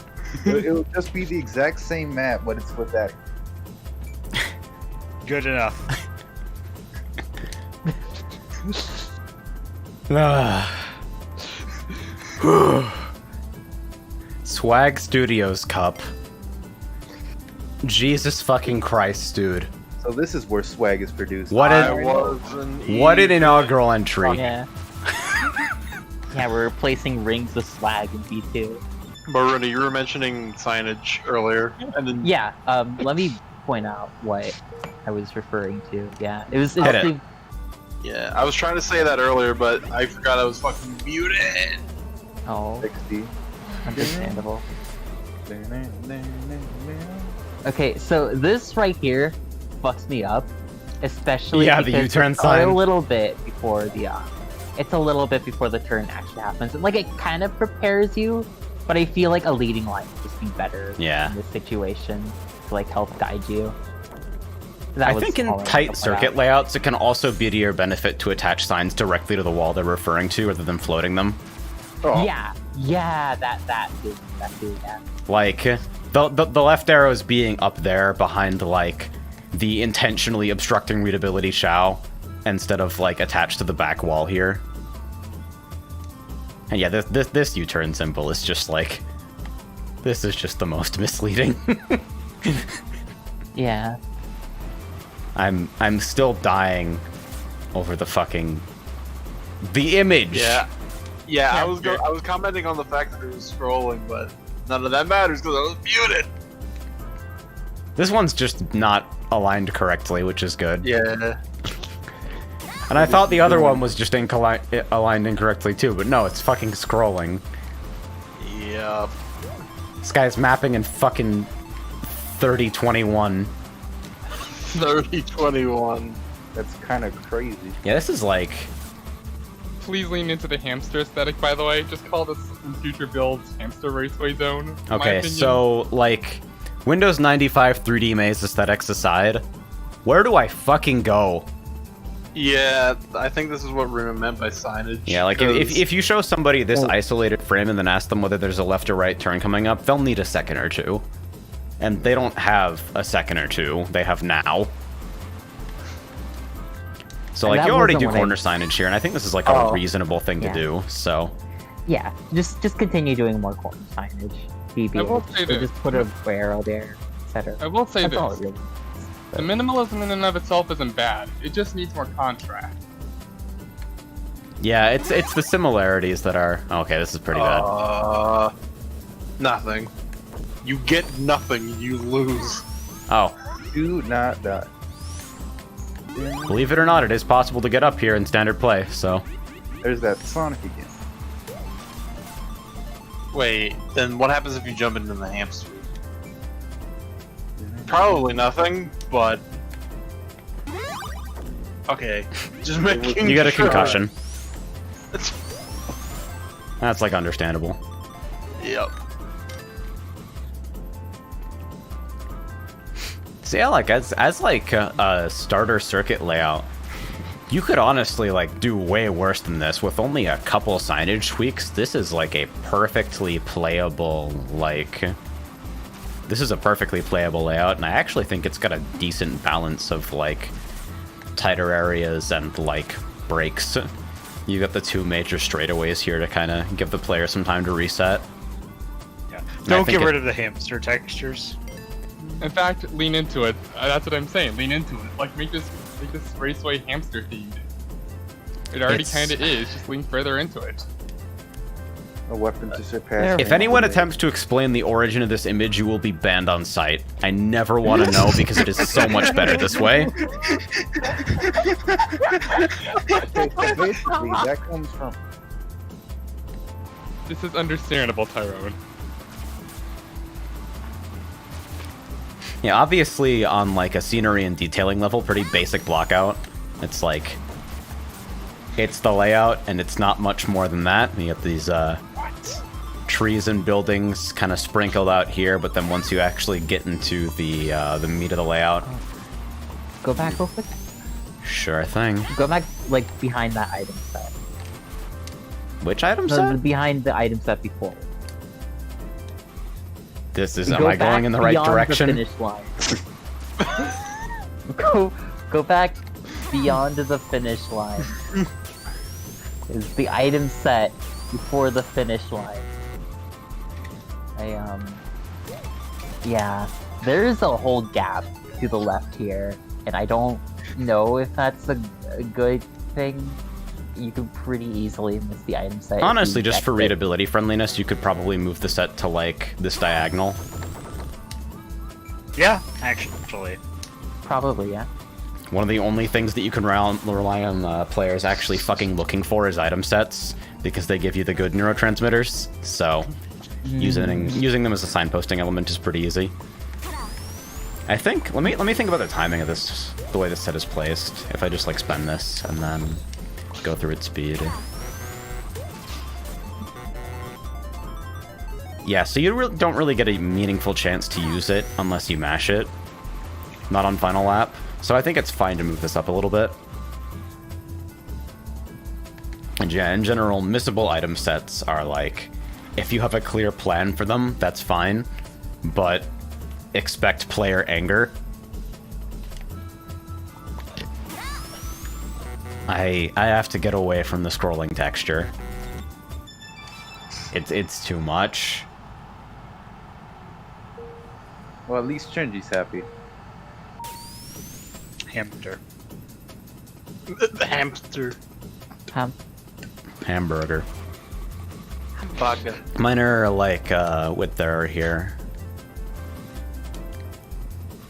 It'll just be the exact same map, but it's with that. Good enough. Swag Studios Cup. Jesus fucking Christ, dude. So this is where swag is produced. What I an inaugural entry. yeah. Yeah, we're replacing rings with swag in V2. Maruna, you were mentioning signage earlier, and then Yeah, let me point out what I was referring to. Yeah, it was. Hit it. the- yeah, I was trying to say that earlier, but I forgot I was fucking muted. Oh, 60. understandable. Okay, so this right here fucks me up, especially Yeah, the because U-turn it's sign. a little bit before the it's a little bit before the turn actually happens. Like it kind of prepares you, but I feel like a leading line would just be better Yeah. in this situation to like help guide you. That I was think in all I wanted to tight point circuit out. layouts, it can also be to your benefit to attach signs directly to the wall they're referring to rather than floating them. Oh, Yeah, that too, yeah. Like, the left arrows being up there behind, like, the intentionally obstructing readability Shao instead of, like, attached to the back wall here. And yeah, this U-turn symbol is just, like, this is just the most misleading. Yeah. I'm still dying over the fucking... the image! Yeah, I was commenting on the fact that it was scrolling, but none of that matters because I was muted. This one's just not aligned correctly, which is good. Yeah. And I thought the other one was just aligned incorrectly too, but no, it's fucking scrolling. Yeah. This guy's mapping in fucking 3021. 3021. that's kind of crazy. Yeah, this is like... Please lean into the hamster aesthetic, by the way. Just call this in future builds Hamster Raceway Zone. in my Okay, opinion. so, like, Windows 95 3D Maze aesthetics aside, where do I fucking go? Yeah, I think this is what Runa meant by signage. Yeah, like, if you show somebody this isolated frame and then ask them whether there's a left or right turn coming up, they'll need a second or two. And they don't have a second or two, they have now. So, And like, that you already do wasn't what I- corner signage here, and I think this is, like, a Oh, reasonable thing yeah. to do, so... Yeah, just continue doing more corner signage. I will say So this. just put a arrow there, etc. I will say That's all it this. really. The minimalism in and of itself isn't bad. It just needs more contrast. Yeah, it's the similarities that are... Okay, this is pretty bad. Nothing. You get nothing, you lose. Oh, Do not die. believe it or not, it is possible to get up here in standard play, so... There's that Sonic again. Wait, then what happens if you jump into the hamster? Probably nothing, but... Okay, just making You get a sure. concussion. That's, like, understandable. Yep. So yeah, like, as like, a starter circuit layout, you could honestly, like, do way worse than this. With only a couple signage tweaks, this is, like, a perfectly playable, like... This is a perfectly playable layout, and I actually think it's got a decent balance of, like, tighter areas and, like, breaks. You got the two major straightaways here to kind of give the player some time to reset. Yeah. And I Don't think get rid of the hamster textures. In fact, lean into it. That's what I'm saying. Lean into it. Like make this raceway hamster themed. It already It's- kind of is. Just lean further into it. A weapon to surpass. If anyone attempts to explain the origin of this image, you will be banned on site. I never want to know because it is so much better this way. Okay, so basically, that comes from. This is understandable, Tyrone. Yeah, obviously on like a scenery and detailing level, pretty basic block out. It's like, it's the layout and it's not much more than that. You get these trees and buildings kind of sprinkled out here, but then once you actually get into the meat of the layout, Go back real quick. sure thing. Go back, like, behind that item set. Which item No, set? behind the item set before. This is, Go am I back going in the right beyond direction? The finish line. go back beyond the finish line. Is the item set before the finish line. Yeah, there's a whole gap to the left here, and I don't know if that's a good thing. You could pretty easily miss the item set. if you Honestly, just for checked it. readability friendliness, you could probably move the set to like this diagonal. Yeah, actually. Probably, yeah. One of the only things that you can rely on players actually fucking looking for is item sets, because they give you the good neurotransmitters, so using them as a signposting element is pretty easy. I think, let me think about the timing of this, the way this set is placed, if I just like spend this and then go through its speed. Yeah, so you don't really get a meaningful chance to use it unless you mash it. Not on final lap. So I think it's fine to move this up a little bit. And yeah, in general, missable item sets are like, if you have a clear plan for them, that's fine. But expect player anger. I have to get away from the scrolling texture. It's too much. Well, at least Shinji's happy. Hamster. The hamster. Hamburger. Vodka. Mine are like with their here.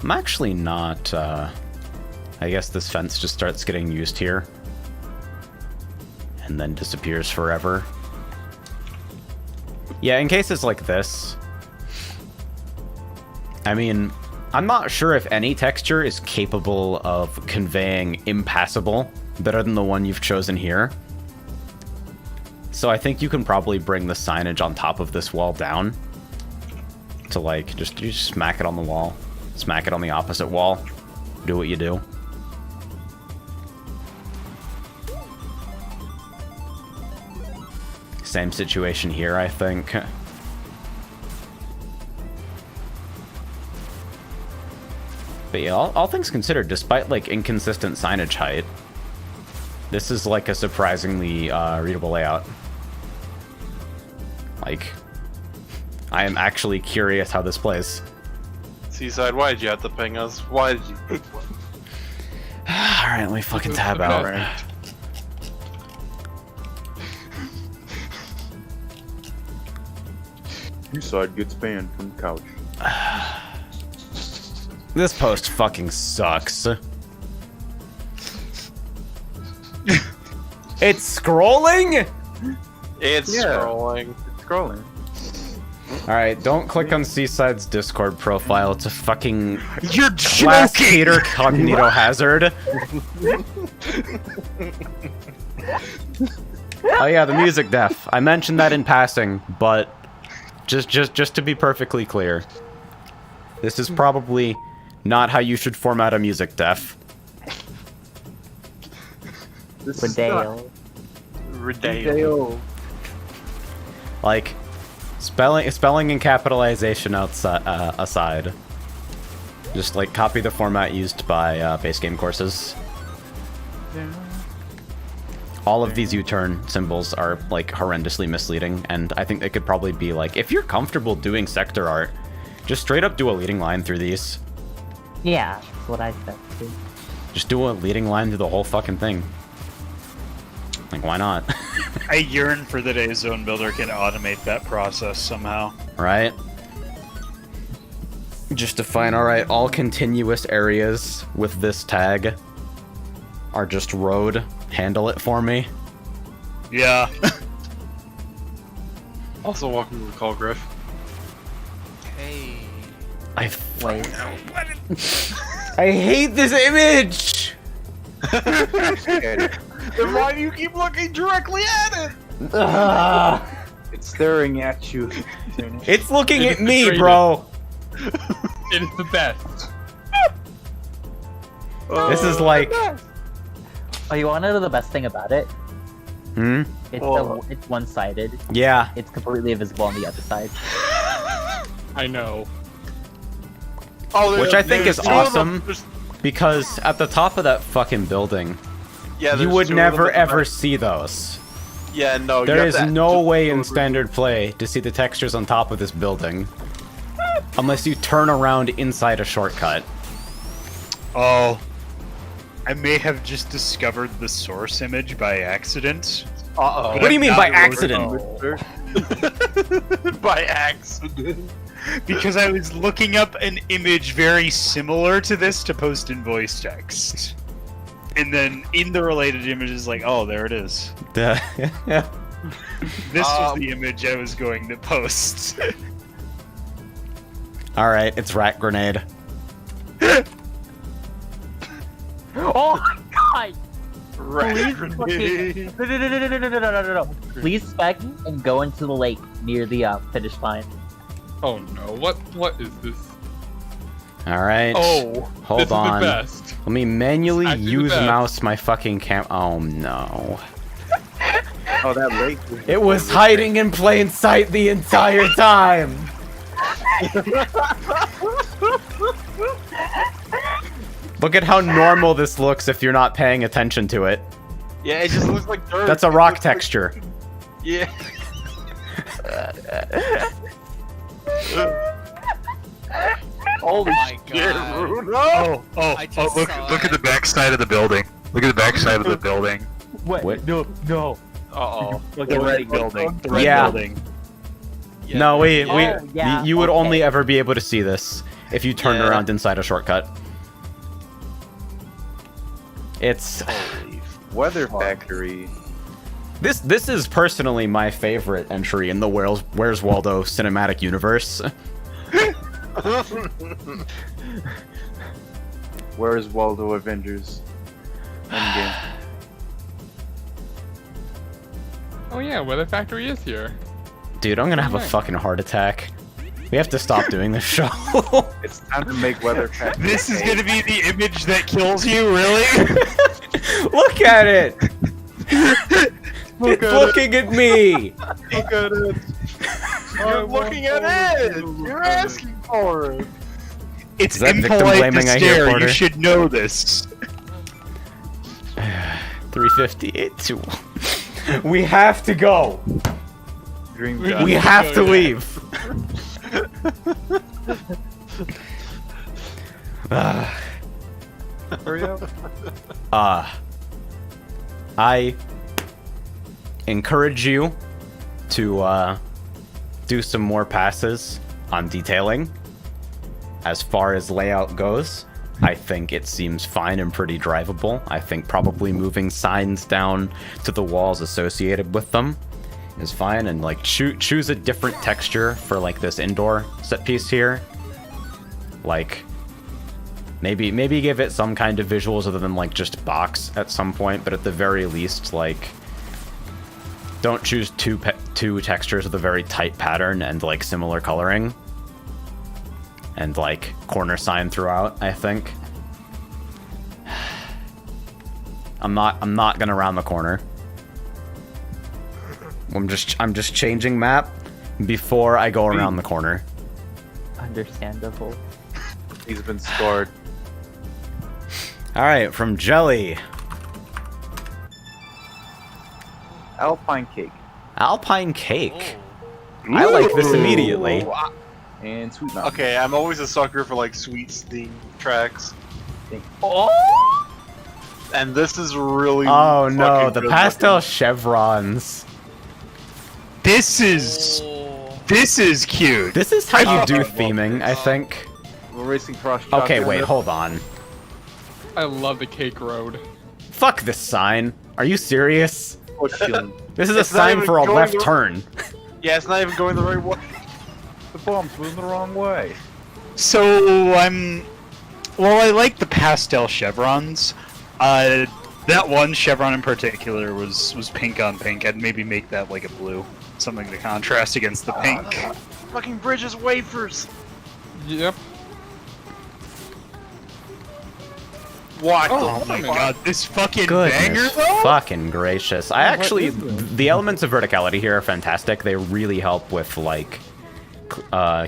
I'm actually not. I guess this fence just starts getting used here, and then disappears forever. Yeah, in cases like this, I mean, I'm not sure if any texture is capable of conveying impassable better than the one you've chosen here. So I think you can probably bring the signage on top of this wall down to like, you just smack it on the wall, smack it on the opposite wall, do what you do. Same situation here, I think. But yeah, all things considered, despite like inconsistent signage height, this is like a surprisingly readable layout. Like, I am actually curious how this plays. Seaside, why did you have to ping us? Why did you? Alright, let me fucking tab out. Seaside gets banned from the couch. This post fucking sucks. It's scrolling? It's scrolling. It's scrolling. Alright, don't click on Seaside's Discord profile. It's a fucking You're class joking! hater cognito hazard. Oh yeah, the music def. I mentioned that in passing, but just to be perfectly clear, this is probably not how you should format a music def. This is not- Rodale. Rodeo. Like, spelling and capitalization aside, just like copy the format used by base game courses. All of these U-turn symbols are like horrendously misleading, and I think they could probably be like, if you're comfortable doing sector art, just straight up do a leading line through these. Yeah, that's what I said too. Just do a leading line through the whole fucking thing. Like, why not? I yearn for the day Zone Builder can automate that process somehow. Right? Just define, alright, all continuous areas with this tag are just road. Handle it for me. Yeah. Also, welcome to the call, Griff. Hey. I Wait. I hate this image! Then why do you keep looking directly at it? It's staring at you. It's looking It at is me, frustrating. bro! It is the best. This is like... Oh, you want to know the best thing about it? Hmm? It's one-sided. Yeah. It's completely invisible on the other side. I know. Oh, Which I think is there's two of them. awesome. There's- Because at the top of that fucking building, Yeah, you there's would two of never them. ever see those. Yeah, no. There you have is to- no way in just- standard play to see the textures on top of this building. Unless you turn around inside a shortcut. Oh. I may have just discovered the source image by accident. Uh-oh. What do you mean by Not accident? By accident. Because I was looking up an image very similar to this to post in voice text. And then in the related images, like, oh, there it is. Duh. This was the image I was going to post. Alright, it's rat grenade. Oh my god! Rat Please grenade. No. Please spec and go into the lake near the finish line. Oh no, what is this? Alright. Oh, Hold this on. is the best. Let me manually It's actually the use best. mouse my fucking Oh no. Oh, that lake. It was hiding in plain sight the entire time! Look at how normal this looks if you're not paying attention to it. Yeah, it just looks like dirt. That's a It rock looks like- texture. Yeah. Oh my Yeah, god. Rude. I just look saw at it. the back side of the building. Look at the back side of the building. Wait. No. Uh-oh. Look at the red building. The red Yeah. building. Yeah, No, yeah, you would okay. only ever be able to see this if you turned Yeah. around inside a shortcut. It's Weather Factory. this is personally my favorite entry in the Where's Waldo cinematic universe. Where is Waldo Avengers? Endgame. Oh yeah, Weather Factory is here. Dude, I'm gonna have a Alright. fucking heart attack. We have to stop doing this show. It's time to make Weather Factory. This is gonna be the image that kills you, really? Look at it! Look It's at looking at me! Look at it. You're looking at it! You're asking for it! It's Is that victim impolite to blaming I hear, stare. Porter? You should know this. 358 to We have to go! Dream We- job. We have to leave! Hurry up. I encourage you to do some more passes on detailing as far as layout goes, I think it seems fine and pretty drivable. I think probably moving signs down to the walls associated with them is fine, and like choose a different texture for like this indoor set piece here. Like maybe give it some kind of visuals other than like just box at some point, but at the very least, like, don't choose two textures with a very tight pattern and like similar coloring. And like corner sign throughout, I think. I'm not gonna round the corner. I'm just changing map before I go around the corner. Understandable. He's been scored. Alright, from Jelly. Alpine cake. Alpine cake. I like this immediately. And Sweet Mountain. Okay, I'm always a sucker for like sweet steam tracks. Oh! And this is really Oh no, fucking the good pastel looking. chevrons. This is cute. This is how you do Oh. theming, I think. We're racing cross. Okay, wait, hold on. I love the cake road. Fuck this sign. Are you serious? Oh, shit. This is a It's not sign even for a going left the- turn. Yeah, it's not even going the right way. The bomb's moving the wrong way. So well, I like the pastel chevrons. That one chevron in particular was pink on pink. I'd maybe make that like a blue, something to contrast against the pink. Fucking Bridges wafers. Yep. What? Oh my god, this fucking Goodness banger though? fucking gracious. I actually, is this? the elements of verticality here are fantastic. They really help with, like,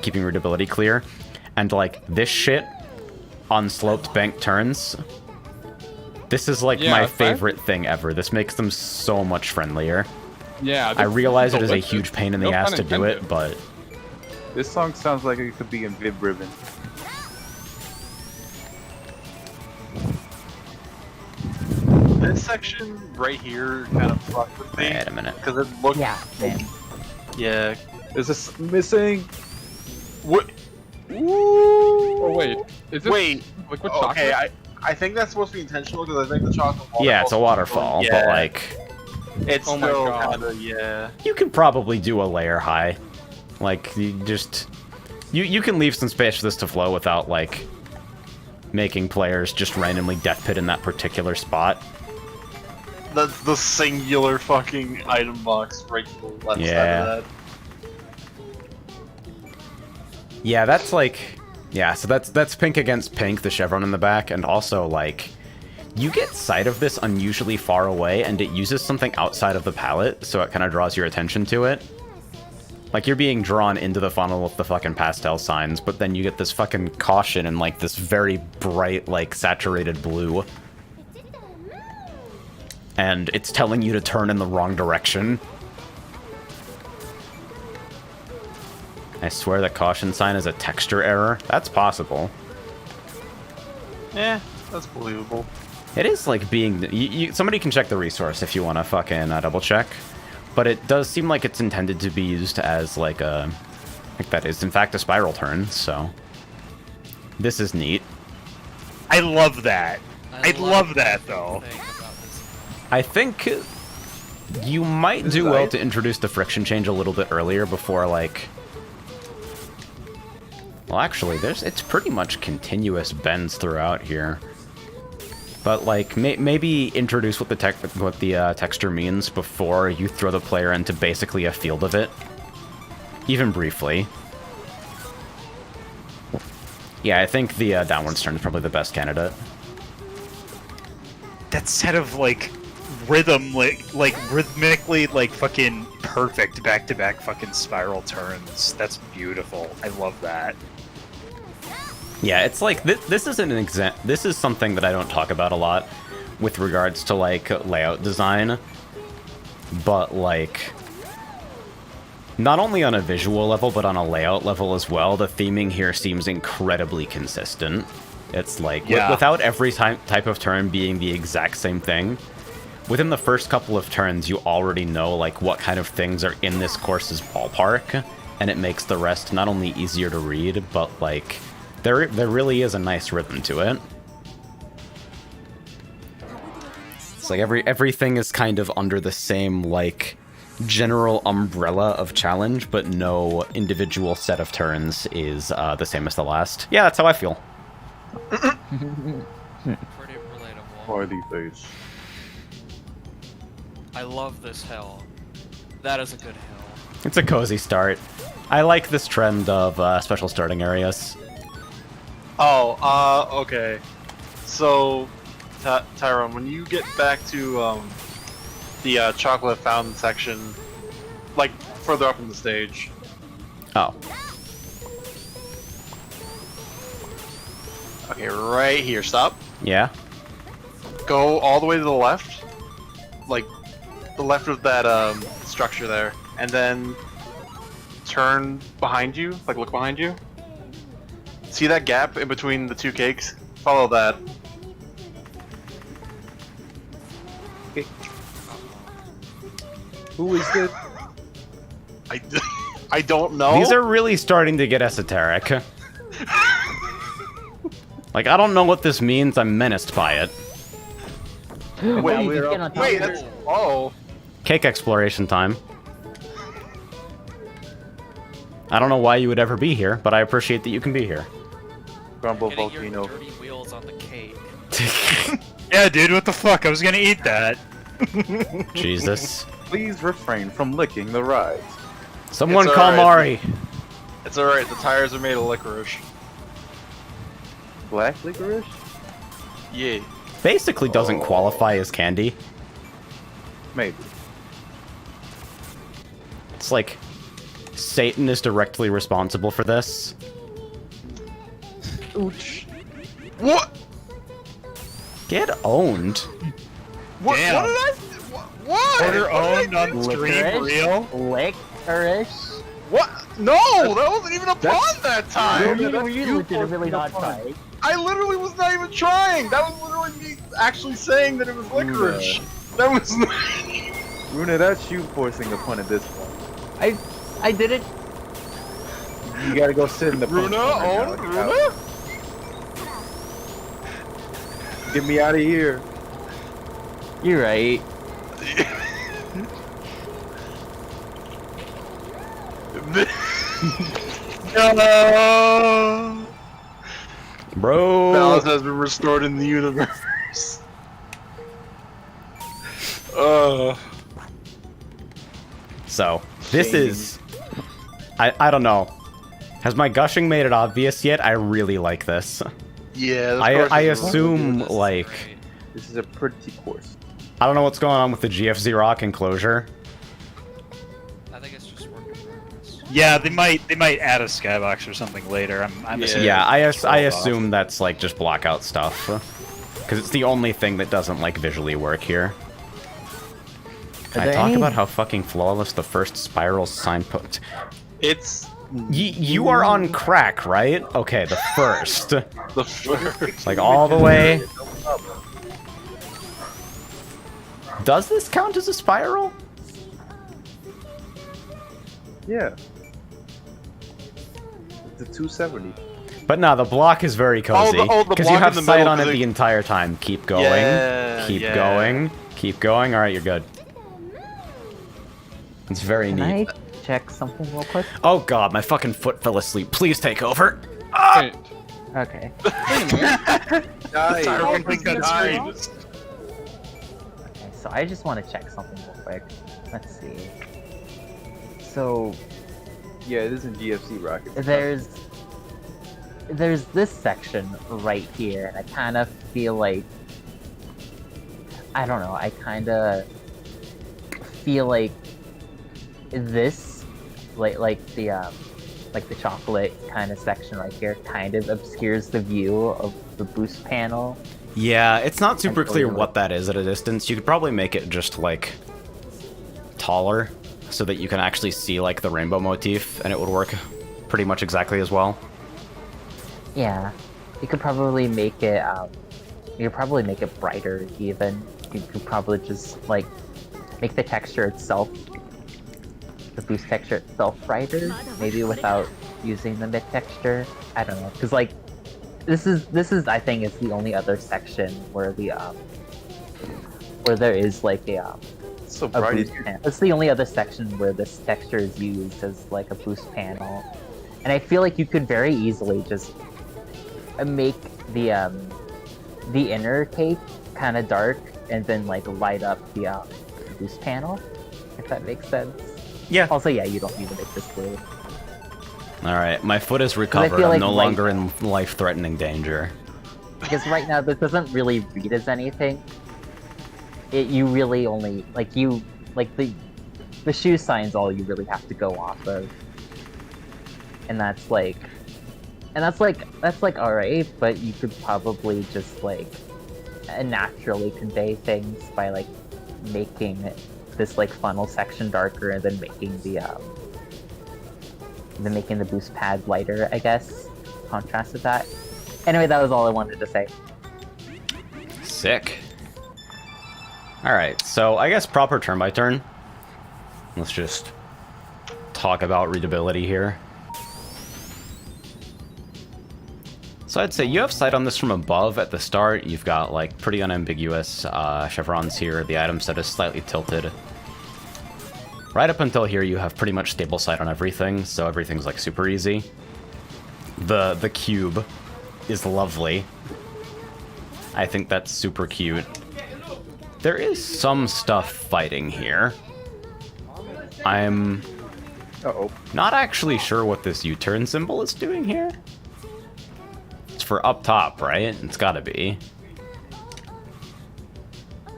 keeping readability clear. And, like, this shit on sloped bank turns, this is, like, Yeah, my right? favorite thing ever. This makes them so much friendlier. Yeah. I realize it is a delicious. huge pain in the No ass pun to do it, intended. but This song sounds like it could be in Vib Ribbon. This section right here kind of fucked with me wait a minute. because it looked. Yeah, man. Yeah. Is this missing? What? Oh wait, is this Wait. liquid Okay, chocolate? I think that's supposed to be intentional because I think the chocolate. Yeah, it's a waterfall, Yeah. but, like, It's Oh my still God. kind of yeah. you can probably do a layer high. Like, you just... You can leave some space for this to flow without, like, making players just randomly death pit in that particular spot. That's the singular fucking item box right to the left Yeah. side of that. Yeah, that's like... Yeah, so that's pink against pink, the chevron in the back, and also, like... You get sight of this unusually far away, and it uses something outside of the palette, so it kind of draws your attention to it. Like, you're being drawn into the funnel with the fucking pastel signs, but then you get this fucking caution and, like, this very bright, like, saturated blue. And it's telling you to turn in the wrong direction. I swear the caution sign is a texture error. That's possible. Yeah, that's believable. It is like being... somebody can check the resource if you want to fucking double check. But it does seem like it's intended to be used as like a... Like that is in fact a spiral turn, so... This is neat. I love that. I love that though. thing about this. I think you might This do is well nice. to introduce the friction change a little bit earlier before like... Well, actually, it's pretty much continuous bends throughout here. But like, maybe introduce what the texture means before you throw the player into basically a field of it, even briefly. Yeah, I think the downwards turn is probably the best candidate. That set of like rhythm, like rhythmically, like fucking perfect back-to-back fucking spiral turns. That's beautiful. I love that. Yeah, it's like this is an this is something that I don't talk about a lot with regards to like layout design, but like not only on a visual level but on a layout level as well. The theming here seems incredibly consistent. It's like without every type of turn being the exact same thing. Within the first couple of turns, you already know like what kind of things are in this course's ballpark, and it makes the rest not only easier to read but like There really is a nice rhythm to it. It's like everything is kind of under the same, like, general umbrella of challenge, but no individual set of turns is the same as the last. Yeah, that's how I feel. Pretty relatable. Party face. I love this hill. That is a good hill. It's a cozy start. I like this trend of special starting areas. Oh, okay. So, Tyrone, when you get back to the chocolate fountain section, like further up in the stage. Oh. Okay, right here. Stop. Yeah? Go all the way to the left, like the left of that structure there, and then turn behind you. Like look behind you. See that gap in between the two cakes? Follow that. Who is this? I don't know. These are really starting to get esoteric. Like, I don't know what this means, I'm menaced by it. Wait, you just get on top wait, of it. that's oh. Cake exploration time. I don't know why you would ever be here, but I appreciate that you can be here. Grumble Getting your volcano. dirty wheels on the cake. Yeah, dude, what the fuck? I was gonna eat that. Jesus. Please refrain from licking the rides. Someone It's call alright. Mari. It's alright, the tires are made of licorice. Black licorice? Yeah. Basically doesn't qualify as candy. Maybe. It's like Satan is directly responsible for this. Ouch. What? Get owned. What? Damn. What did I? What? Order owned on stream, real? Licorice? What? No, that wasn't even a pun that Were time. you legitimately not trying? I literally was not even trying. That was literally me actually saying that it was licorice. That was. Runa, that's you forcing a pun at this point. I did it. You gotta go sit in the punch Runa corner owned now. Runa. Get me out of here. You're right. No. Bro. Balance has been restored in the universe. So, this is... I don't know. Has my gushing made it obvious yet? I really like this. Yeah. this I course is- assume, This is like... great. This is a pretty course. I don't know what's going on with the GFZ Rock enclosure. I think it's just work in progress. Yeah, they might add a skybox or something later. I'm assuming Yeah, I it's rolled off. assume that's, like, just blackout stuff. Because it's the only thing that doesn't, like, visually work here. Can I there talk any- about how fucking flawless the first spiral signpost... It's You are on crack, right? Okay, the first. the first. Like, all the way... Does this count as a spiral? Yeah. It's a 270. But no, the block is very cozy. the Because you block have in the sight middle, on it 'cause the it- entire time. Keep going. Yeah, keep yeah. going. Keep going. Alright, you're good. It's very Can neat. I check something real quick? Oh god, my fucking foot fell asleep. Please take over. Wait, Okay. Tyrone thinks that's great. Okay, so I just want to check something real quick. Let's see. So Yeah, it isn't GFC Rocket. there's this section right here, and I kind of feel like I don't know. I kind of feel like this, like the chocolate kind of section right here, kind of obscures the view of the boost panel. Yeah, it's not super Actually, clear really. what that is at a distance. You could probably make it just, like, taller, so that you can actually see, like, the rainbow motif, and it would work pretty much exactly as well. Yeah, you could probably make it. You could probably make it brighter. Even you could probably just like make the texture itself, the boost texture itself, brighter. Maybe without using the mid texture. I don't know, because like this is I think is the only other section where the where there is like a So a bright. boost panel. It's the only other section where this texture is used as like a boost panel, and I feel like you could very easily just make the inner cake kind of dark and then like light up the boost panel, if that makes sense. Yeah. Also, yeah, you don't need to make this blue. All right, my foot is recovered. feel I'm like no right longer in life-threatening danger. Because right now this doesn't really read as anything. You really only the shoe sign's all you really have to go off of, and that's like alright, but you could probably just like naturally convey things by like making this like funnel section darker and then making the boost pad lighter, I guess. Contrast with that. Anyway, that was all I wanted to say. Sick. Alright, so I guess proper turn by turn. Let's just talk about readability here. So I'd say you have sight on this from above at the start. You've got like pretty unambiguous chevrons here. The item set is slightly tilted. Right up until here, you have pretty much stable sight on everything, so everything's like super easy. The cube is lovely. I think that's super cute. There is some stuff fighting here. I'm not actually sure what this U-turn symbol is doing here. It's for up top, right? It's gotta be.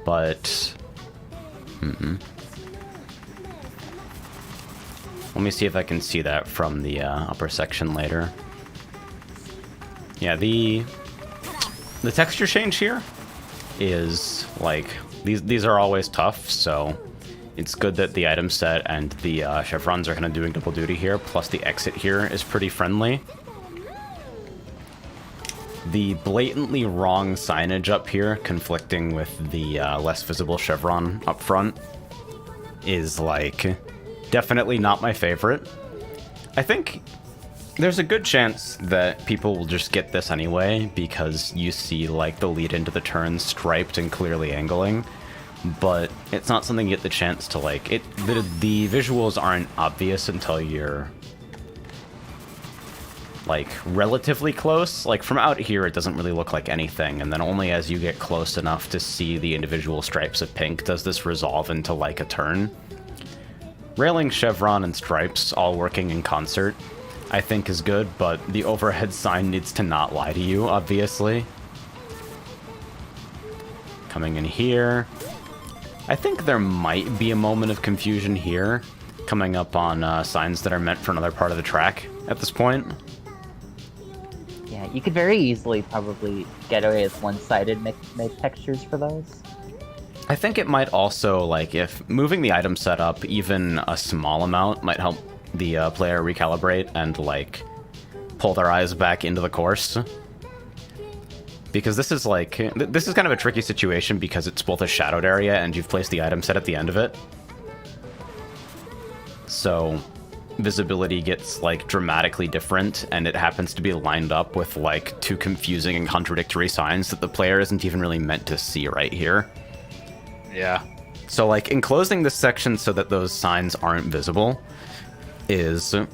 But... Let me see if I can see that from the upper section later. Yeah, the texture change here is like these are always tough, so it's good that the item set and the chevrons are kind of doing double duty here. Plus the exit here is pretty friendly. The blatantly wrong signage up here, conflicting with the less visible chevron up front, is like definitely not my favorite. I think there's a good chance that people will just get this anyway because you see like the lead into the turn striped and clearly angling, but it's not something you get the chance to like it. The visuals aren't obvious until you're like relatively close. Like from out here it doesn't really look like anything, and then only as you get close enough to see the individual stripes of pink does this resolve into like a turn. Railing, chevron, and stripes all working in concert I think is good, but the overhead sign needs to not lie to you, obviously. Coming in here. I think there might be a moment of confusion here, coming up on signs that are meant for another part of the track at this point. Yeah, you could very easily probably get away with one-sided make textures for those. I think it might also, like, if moving the item setup even a small amount might help the player recalibrate and, like, pull their eyes back into the course. Because this is, like, this is kind of a tricky situation because it's both a shadowed area and you've placed the item set at the end of it. So visibility gets, like, dramatically different, and it happens to be lined up with, like, two confusing and contradictory signs that the player isn't even really meant to see right here. Yeah. So, like, enclosing this section so that those signs aren't visible is a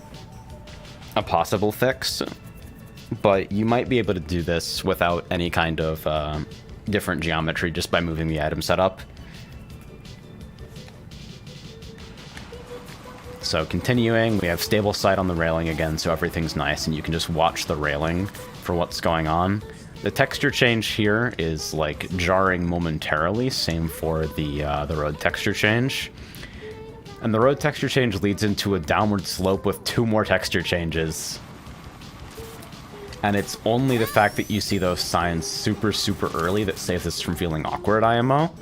possible fix, but you might be able to do this without any kind of different geometry just by moving the item setup. So continuing, we have stable sight on the railing again, so everything's nice and you can just watch the railing for what's going on. The texture change here is, like, jarring momentarily, same for the road texture change. And the road texture change leads into a downward slope with two more texture changes. And it's only the fact that you see those signs super, super early that saves this from feeling awkward, IMO.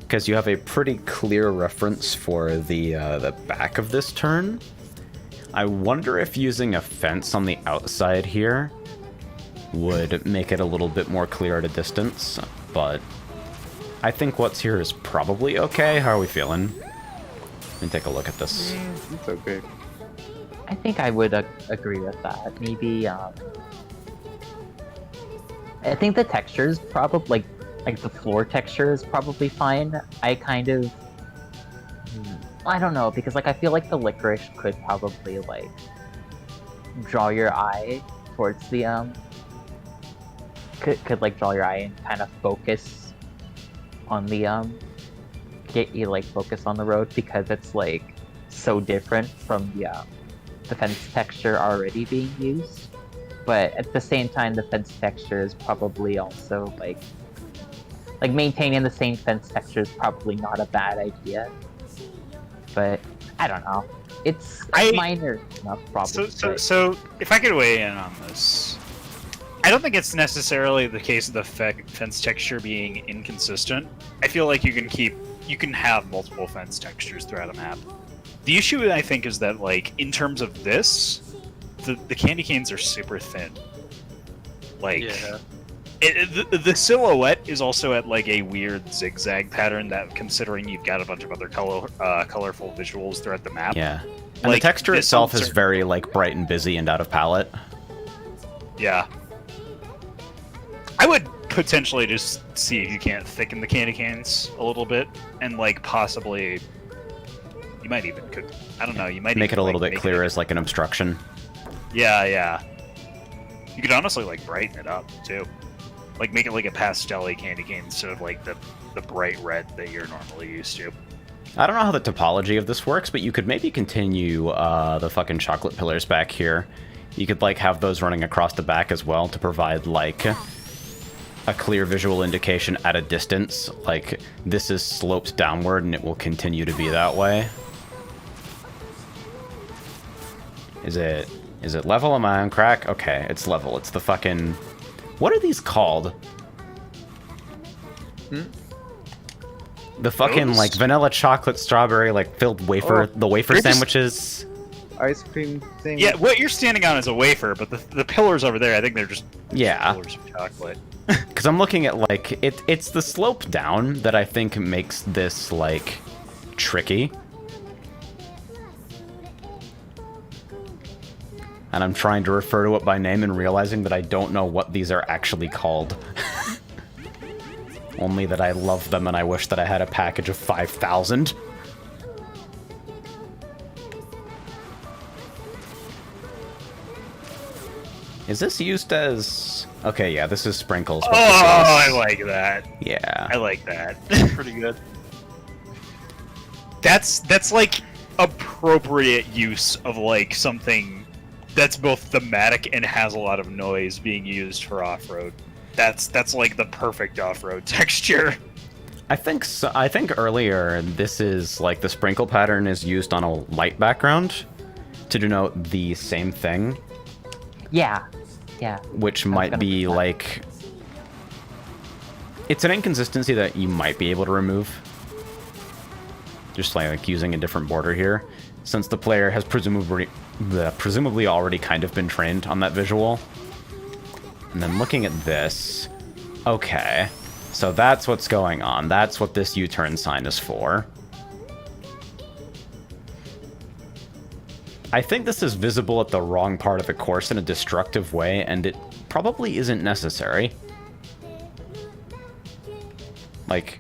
Because you have a pretty clear reference for the back of this turn. I wonder if using a fence on the outside here would make it a little bit more clear at a distance, but I think what's here is probably okay. How are we feeling? Let me take a look at this. It's okay. I think I would agree with that. Maybe I think the texture is probably like the floor texture is probably fine. I kind of I don't know because like I feel like the licorice could probably like draw your eye towards the could like draw your eye and kind of focus on the get you like focus on the road because it's like so different from the fence texture already being used. But at the same time, the fence texture is probably also like maintaining the same fence texture is probably not a bad idea. But I don't know. It's minor enough probably. So if I could weigh in on this, I don't think it's necessarily the case of the fence texture being inconsistent. I feel like you can have multiple fence textures throughout a map. The issue I think is that like in terms of this, the candy canes are super thin. Like, Yeah. The silhouette is also at like a weird zigzag pattern that, considering you've got a bunch of other colorful visuals throughout the map. Yeah. And Like, the texture this itself on is certain- very like bright and busy and out of palette. Yeah. I would potentially just see if you can't thicken the candy canes a little bit, and like possibly, you might even I don't know. You might Make even, it a little like, bit make clearer it- as like an obstruction. Yeah. You could honestly like brighten it up too, like make it like a pastel-y candy cane instead of like the bright red that you're normally used to. I don't know how the topology of this works, but you could maybe continue the fucking chocolate pillars back here. You could like have those running across the back as well to provide like a clear visual indication at a distance. Like this is sloped downward and it will continue to be that way. Is it level? Am I on crack? Okay, it's level. It's the fucking... What are these called? The fucking, Those? like, vanilla chocolate strawberry, like, filled wafer... Oh, the wafer you're just- sandwiches. Ice cream thing. Yeah, what you're standing on is a wafer, but the pillars over there, I think they're just Yeah. pillars of chocolate. Because I'm looking at, like... It's the slope down that I think makes this, like, tricky. And I'm trying to refer to it by name and realizing that I don't know what these are actually called. Only that I love them and I wish that I had a package of 5,000. Is this used as... Okay, yeah, this is sprinkles. Oh, but this I is- like that. Yeah. I like that. Pretty good. That's like appropriate use of like something that's both thematic and has a lot of noise being used for off-road. That's like the perfect off-road texture. I think so, I think earlier this is like the sprinkle pattern is used on a light background to denote the same thing, Yeah. which I was might gonna be say that. like it's an inconsistency that you might be able to remove. Just like using a different border here, since the player has presumably already kind of been trained on that visual. And then looking at this, okay, so that's what's going on. That's what this U-turn sign is for. I think this is visible at the wrong part of the course in a destructive way, and it probably isn't necessary. Like,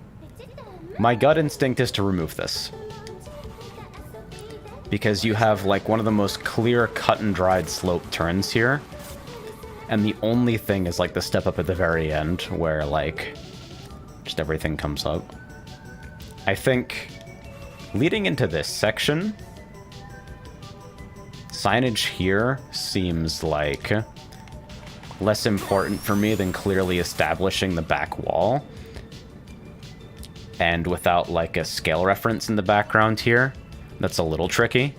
my gut instinct is to remove this. Because you have, like, one of the most clear cut and dried slope turns here. And the only thing is, like, the step up at the very end, where, like, just everything comes up. I think, leading into this section, signage here seems like less important for me than clearly establishing the back wall. And without like a scale reference in the background here, that's a little tricky.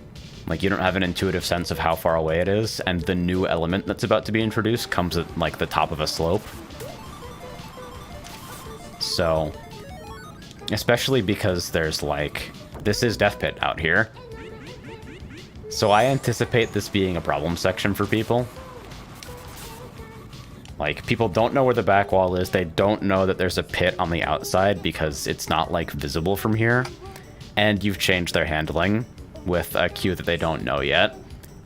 Like you don't have an intuitive sense of how far away it is, and the new element that's about to be introduced comes at like the top of a slope. So, especially because there's like, this is Death Pit out here. So I anticipate this being a problem section for people. Like, people don't know where the back wall is, they don't know that there's a pit on the outside because it's not, like, visible from here. And you've changed their handling with a queue that they don't know yet.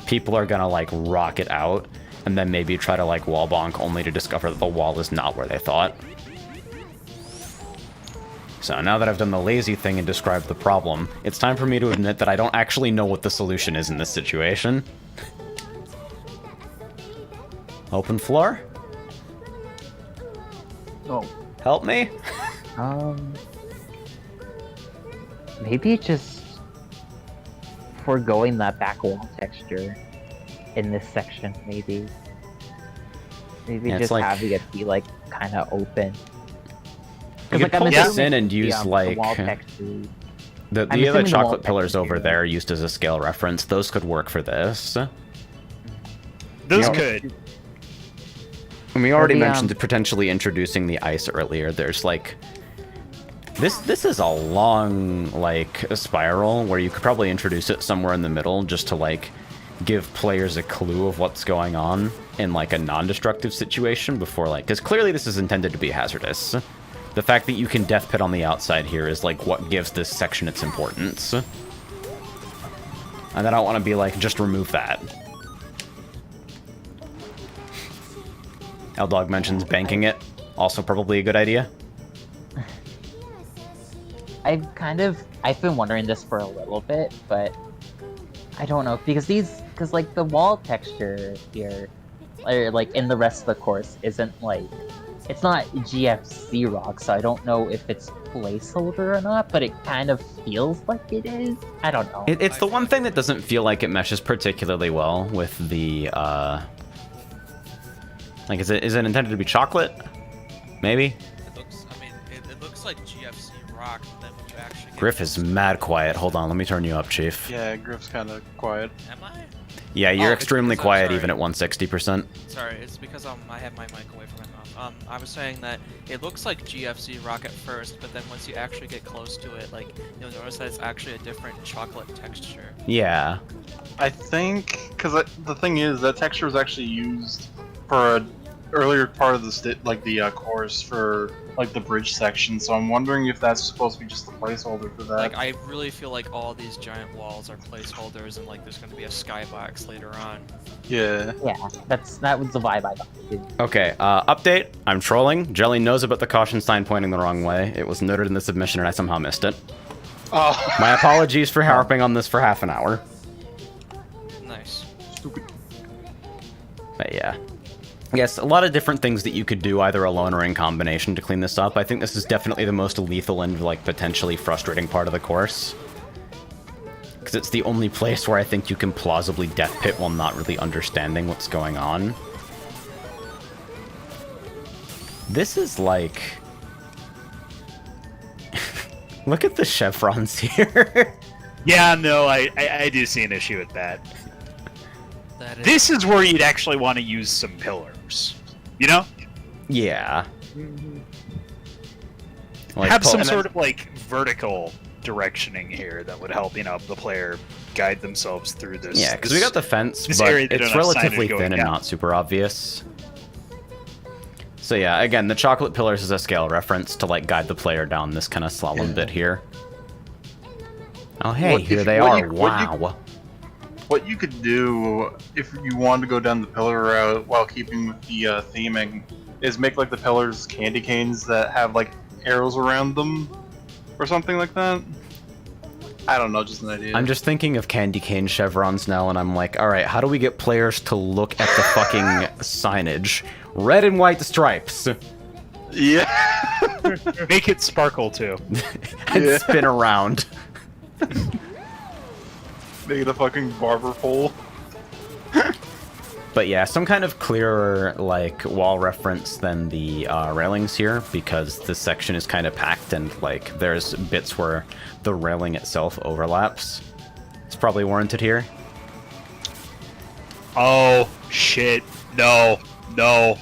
People are gonna, like, rock it out, and then maybe try to like wall bonk only to discover that the wall is not where they thought. So now that I've done the lazy thing and described the problem, it's time for me to admit that I don't actually know what the solution is in this situation. Open floor? Oh. Help me? Maybe just foregoing that back wall texture in this section, maybe. Maybe Yeah, it's just like- having it be like kind of open. You could I'm pull this assuming in and the, use the like wall texture. the I'm other assuming the wall chocolate pillars texture- over there used as a scale reference. Those could work for this. Those Yeah. could. And we already the, mentioned potentially introducing the ice earlier. There's like this is a long like spiral where you could probably introduce it somewhere in the middle just to like give players a clue of what's going on in like a non-destructive situation before like, because clearly this is intended to be hazardous. The fact that you can death pit on the outside here is like what gives this section its importance. And I don't want to be like, just remove that. L-Dog mentions banking it. Also probably a good idea. I've been wondering this for a little bit, but I don't know, because like the wall texture here, or like in the rest of the course, isn't like, it's not GFC rock, so I don't know if it's placeholder or not, but it kind of feels like it is. I don't know. It's the one thing that doesn't feel like it meshes particularly well with the, like, is it intended to be chocolate? Maybe? It looks like GFC rock, but then when you actually get Griff is mad quiet. Hold on, let me turn you up, Chief. Yeah, Griff's kind of quiet. Am I? Yeah, you're Oh, extremely it's- quiet sorry. even at 160%. Sorry, it's because I have my mic away from my mouth. I was saying that it looks like GFC rock at first, but then once you actually get close to it, like you'll notice that it's actually a different chocolate texture. Yeah. I think because the thing is that texture was actually used for a earlier part of the course for like the bridge section. So I'm wondering if that's supposed to be just a placeholder for that. Like I really feel like all these giant walls are placeholders, and like there's going to be a skybox later on. Yeah. Yeah, that was the vibe I got too. Okay, update. I'm trolling. Jelly knows about the caution sign pointing the wrong way. It was noted in the submission and I somehow missed it. Oh. My apologies for harping on this for half an hour. Nice. Stupid. But yeah. Yes, a lot of different things that you could do either alone or in combination to clean this up. I think this is definitely the most lethal and like potentially frustrating part of the course. Because it's the only place where I think you can plausibly death pit while not really understanding what's going on. This is like... Look at the chevrons here. Yeah, no, I do see an issue with that. That is. This is where you'd actually want to use some pillars. You know? Yeah. Like, Have some pull- sort of like vertical directioning here that would help, you know, the player guide themselves through this. Yeah, because we got the fence, this but area they it's don't have signage relatively going thin and down. not super obvious. So yeah, again, the chocolate pillars is a scale reference to like guide the player down this kind of slalom bit here. Oh hey, What- here if- they what are. you- what you- Wow. What you could do if you wanted to go down the pillar route while keeping with the theming is make like the pillars candy canes that have like arrows around them or something like that. I don't know, just an idea. I'm just thinking of candy cane chevrons now, and I'm like, all right, how do we get players to look at the fucking signage? Red and white stripes. Yeah. Make it sparkle too. And Yeah. spin around. Make it a fucking barber pole. But yeah, some kind of clearer like wall reference than the railings here, because this section is kind of packed and like there's bits where the railing itself overlaps. It's probably warranted here. Oh shit! No, no.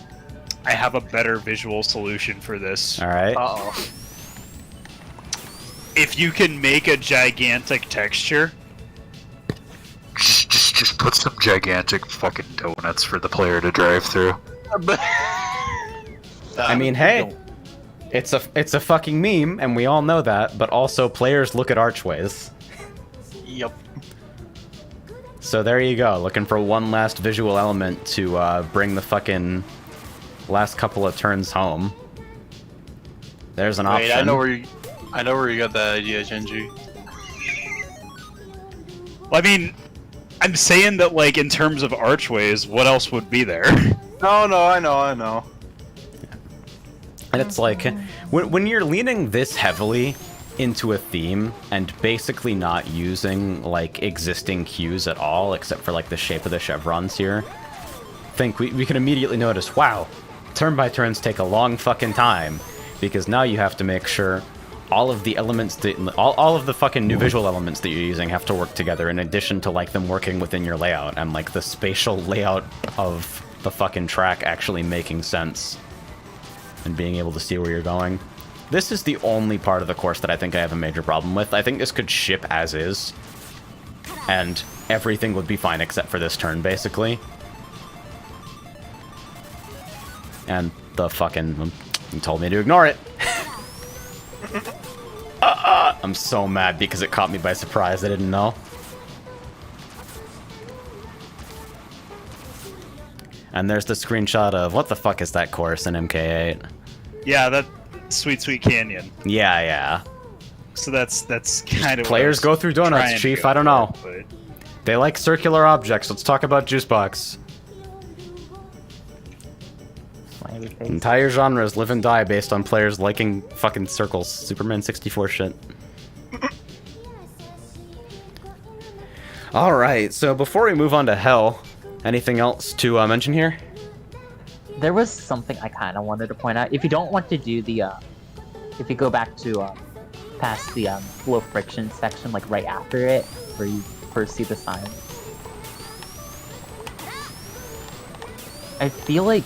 I have a better visual solution for this. All right. Uh-oh. If you can make a gigantic texture, just put some gigantic fucking donuts for the player to drive through. I mean, hey, it's a fucking meme, and we all know that. But also, players look at archways. Yep. So there you go, looking for one last visual element to bring the fucking last couple of turns home. There's an option. I know where you got that idea, Genji. Well, I mean, I'm saying that, like, in terms of archways, what else would be there? No, I know. And it's like, when you're leaning this heavily into a theme and basically not using, like, existing cues at all, except for, like, the shape of the chevrons here, I think we can immediately notice, wow, turn-by-turns take a long fucking time, because now you have to make sure all of the elements that, all of the fucking new visual elements that you're using have to work together, in addition to, like, them working within your layout, and, like, the spatial layout of the fucking track actually making sense and being able to see where you're going. This is the only part of the course that I think I have a major problem with. I think this could ship as is, and everything would be fine except for this turn, basically. And the fucking... you told me to ignore it. I'm so mad because it caught me by surprise. I didn't know. And there's the screenshot of what the fuck is that course in MK8? Yeah, that Sweet Sweet Canyon. Yeah. So that's kind of Players go through donuts, Chief. I don't know. But... they like circular objects. Let's talk about Juicebox. Entire genres live and die based on players liking fucking circles. Superman 64 shit. Alright, so before we move on to Hell, anything else to mention here? There was something I kind of wanted to point out. If you don't want to do the, if you go back to past the low friction section, like right after it, where you first see the signs, I feel like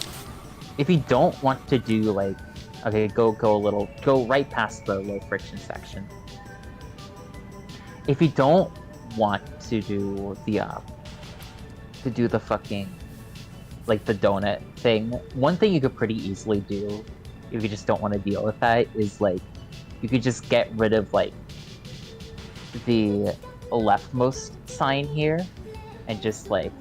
if you don't want to do like, okay, go right past the low friction section. If you don't want to do the fucking, like, the donut thing, one thing you could pretty easily do if you just don't want to deal with that is, like, you could just get rid of, like, the leftmost sign here and just, like,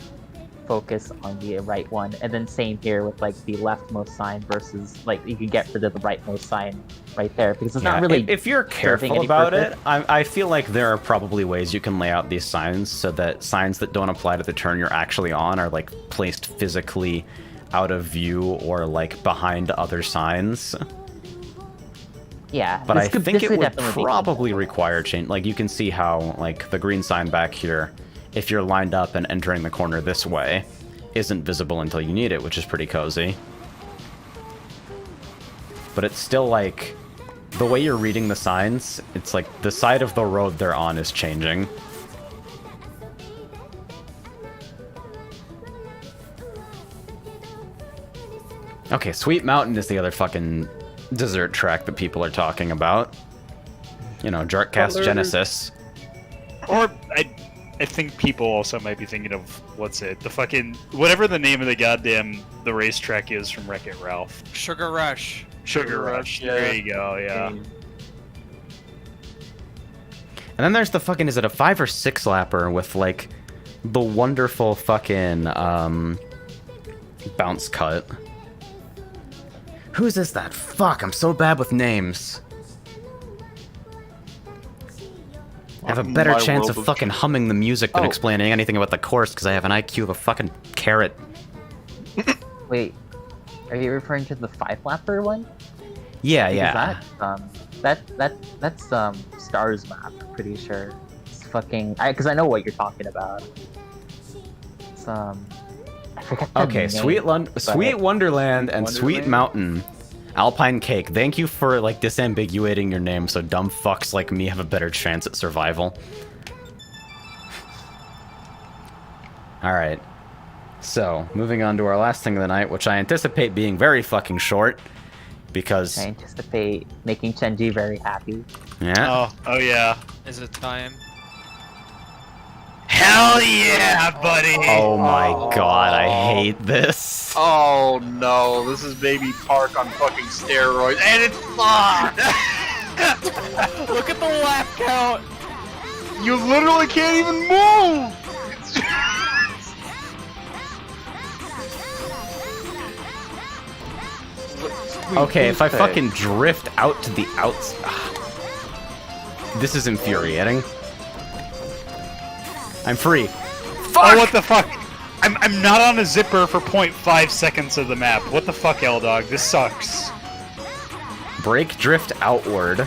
focus on the right one, and then same here with, like, the leftmost sign versus, like, you can get rid of the rightmost sign right there, because it's not really... If you're careful about it, I feel like there are probably ways you can lay out these signs so that signs that don't apply to the turn you're actually on are, like, placed physically out of view or, like, behind other signs. Yeah, but I think it would probably require change. Like, you can see how, like, the green sign back here, if you're lined up and entering the corner this way, isn't visible until you need it, which is pretty cozy. But it's still, like, the way you're reading the signs, it's like the side of the road they're on is changing. Okay, Sweet Mountain is the other fucking dessert track that people are talking about. You know, Jartcast Genesis. Or, I think people also might be thinking of, what's it, the fucking, whatever the name of the racetrack is from Wreck-It Ralph. Sugar Rush. Sugar Rush, yeah. There you go, yeah. And then there's the fucking, is it a 5 or 6 lapper with, like, the wonderful fucking, bounce cut. Whose is that? Fuck, I'm so bad with names. I have a better chance of fucking humming the music than explaining anything about the course because I have an IQ of a fucking carrot. Wait, are you referring to the 5-lapper one? Yeah. That's Stars map, I'm pretty sure. It's fucking, because I know what you're talking about. It's I forget the name, Sweet Wonderland and Sweet Mountain. Alpine Cake, thank you for, like, disambiguating your name so dumb fucks like me have a better chance at survival. Alright. So, moving on to our last thing of the night, which I anticipate being very fucking short, because... I anticipate making Chenji very happy. Yeah? Oh yeah. Is it time? Hell yeah, buddy! Oh my god, I hate this. Oh no, this is Baby Park on fucking steroids, and it's fun! Look at the lap count! You literally can't even move! Okay, if I Okay. fucking drift out to the outside... This is infuriating. I'm free. Oh, what the fuck? I'm not on a zipper for 0.5 seconds of the map. What the fuck, L-Dog? This sucks. Break drift outward.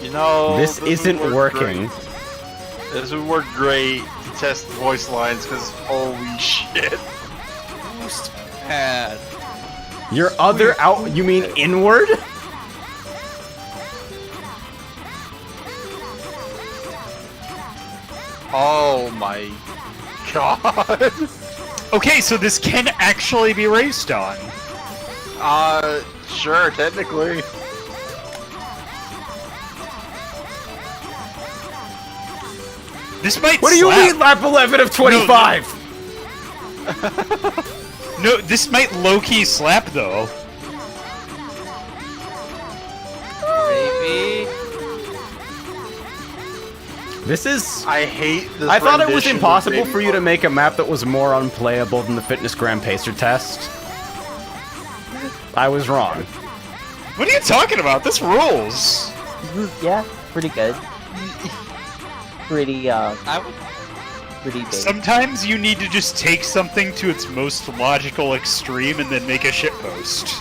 You know, This isn't would work working. great. This would work great to test voice lines, because holy shit. Boost pad. Your other out... You mean inward? Oh my god. Okay, so this can actually be raced on. Sure, technically. This might What do you slap. mean lap 11 of 25? No, this might low-key slap, though. Maybe. This is... I hate this. I thought it was rendition of impossible Baby for you to Park. make a map that was more unplayable than the Fitness Grand Pacer test. I was wrong. What are you talking about? This rules. Yeah, pretty good. Pretty, I would. pretty big. Sometimes you need to just take something to its most logical extreme and then make a shitpost.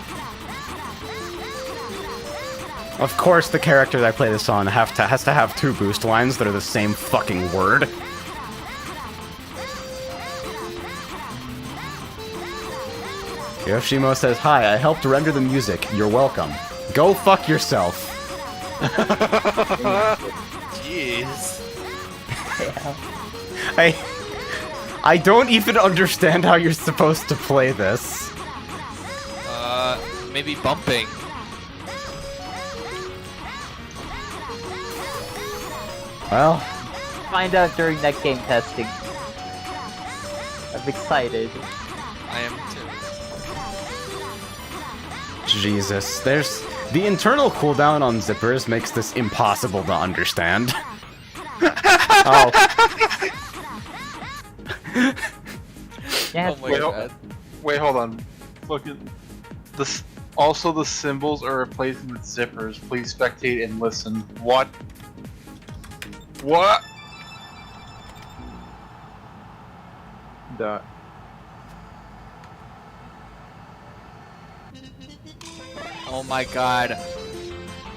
Of course, the character that I play this on has to have two boost lines that are the same fucking word. Yoshimo says, "Hi, I helped render the music. You're welcome. Go fuck yourself." Jeez. I don't even understand how you're supposed to play this. Maybe bumping. Well, Find out during that game testing. I'm excited. I am too. Jesus, there's... The internal cooldown on zippers makes this impossible to understand. Oh. Yeah, Oh my Wait, god. Wait, hold on. Fucking. This. Also, the symbols are replaced with zippers. Please spectate and listen. What? What? Duh. Oh my god.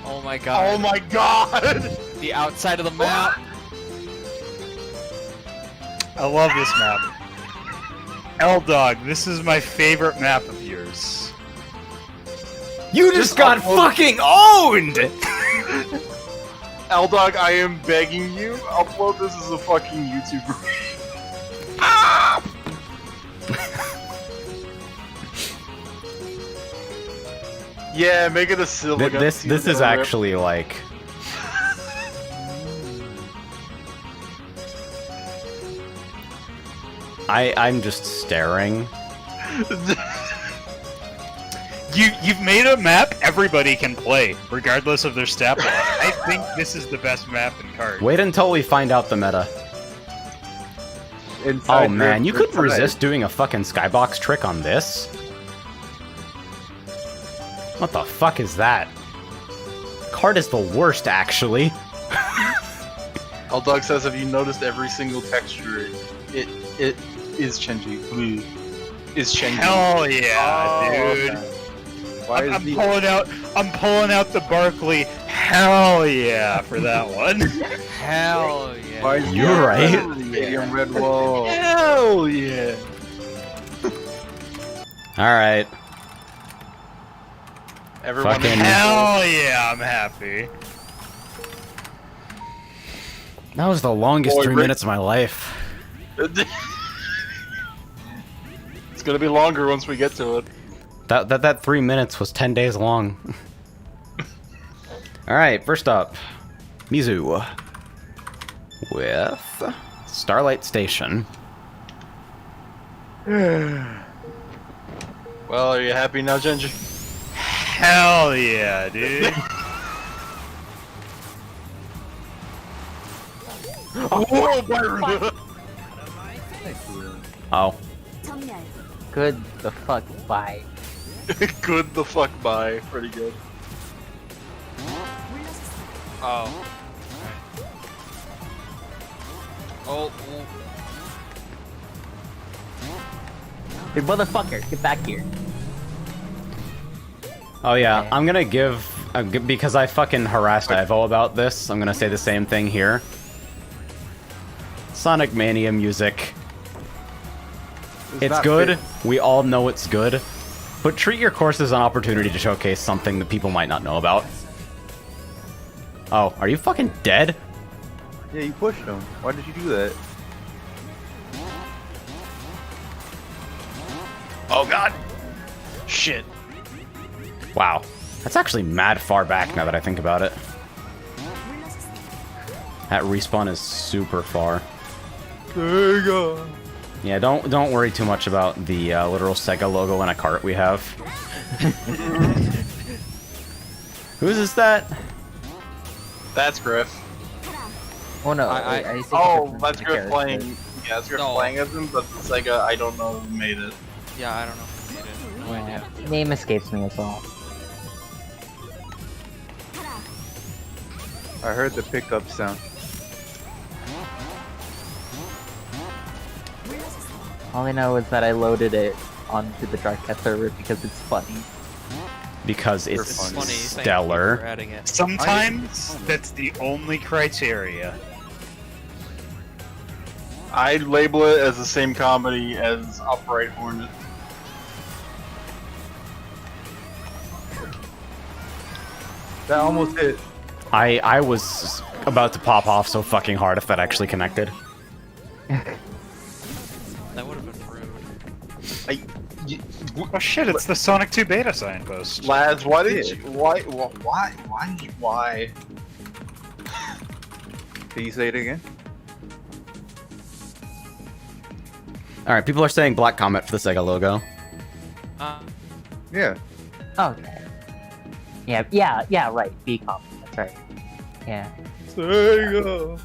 Oh my god. Oh my god! The outside of the map. I love this map. L-Dog, this is my favorite map of yours. You just got fucking owned! L-Dog, I am begging you, upload this as a fucking YouTuber. Yeah, make it a silver. This is actually like... I'm just staring. You've made a map everybody can play, regardless of their stat line. I think this is the best map in card. Wait until we find out the meta. Inside Oh man, you drift couldn't inside. resist doing a fucking skybox trick on this? What the fuck is that? Card is the worst, actually. L-Dog says, have you noticed every single texture? It is Chenji. Blue is Chenji. Hell yeah, Oh, dude. okay. Why is I'm the pulling out the Barkley. Hell yeah for that one. Hell yeah. why is You're the right. Medium red wall. Hell yeah. Alright. Everyone. Fucking- Hell yeah, I'm happy. That was the longest Boy, 3 Rick- minutes of my life. It's gonna be longer once we get to it. That 3 minutes was 10 days long. Alright, first up. Mizu. With Starlight Station. Well, are you happy now, Chenji? Hell yeah, dude. Whoa, Byron! Oh. Good the fuck, bye. Good the fuck bye. Pretty good. Oh. Oh. Hey, motherfucker, get back here. Oh yeah, Okay. I'm gonna give because I fucking harassed Ivo about this. I'm gonna say the same thing here. Sonic Mania music. It's not good. fit. We all know it's good. But treat your course as an opportunity to showcase something that people might not know about. Oh, are you fucking dead? Yeah, you pushed him. Why did you do that? Oh god. Shit. Wow. That's actually mad far back now that I think about it. That respawn is super far. There you go. Yeah, don't worry too much about the literal Sega logo in a cart we have. Whose is that? That's Griff. Oh no, I- I think Oh, it's that's the Griff character. playing. Yeah, that's Griff No. playing as him, but Sega, I don't know who made it. Yeah, I don't know who made it. No idea. Yeah, name escapes me as well. I heard the pickup sound. All I know is that I loaded it onto the jartcast server because it's funny. Because it's It's funny. Thank you for stellar. adding it. Sometimes that's the only criteria. I label it as the same comedy as Upright Hornet. That almost hit. I was about to pop off so fucking hard if that actually connected. That would have been rude. Oh shit, it's the Sonic 2 beta signpost. Lads, why did you? Why? Why? Can you say it again? Alright, people are saying Black Comet for the Sega logo. Yeah. Okay. Yeah, right. B-com. That's right. Yeah. Sega.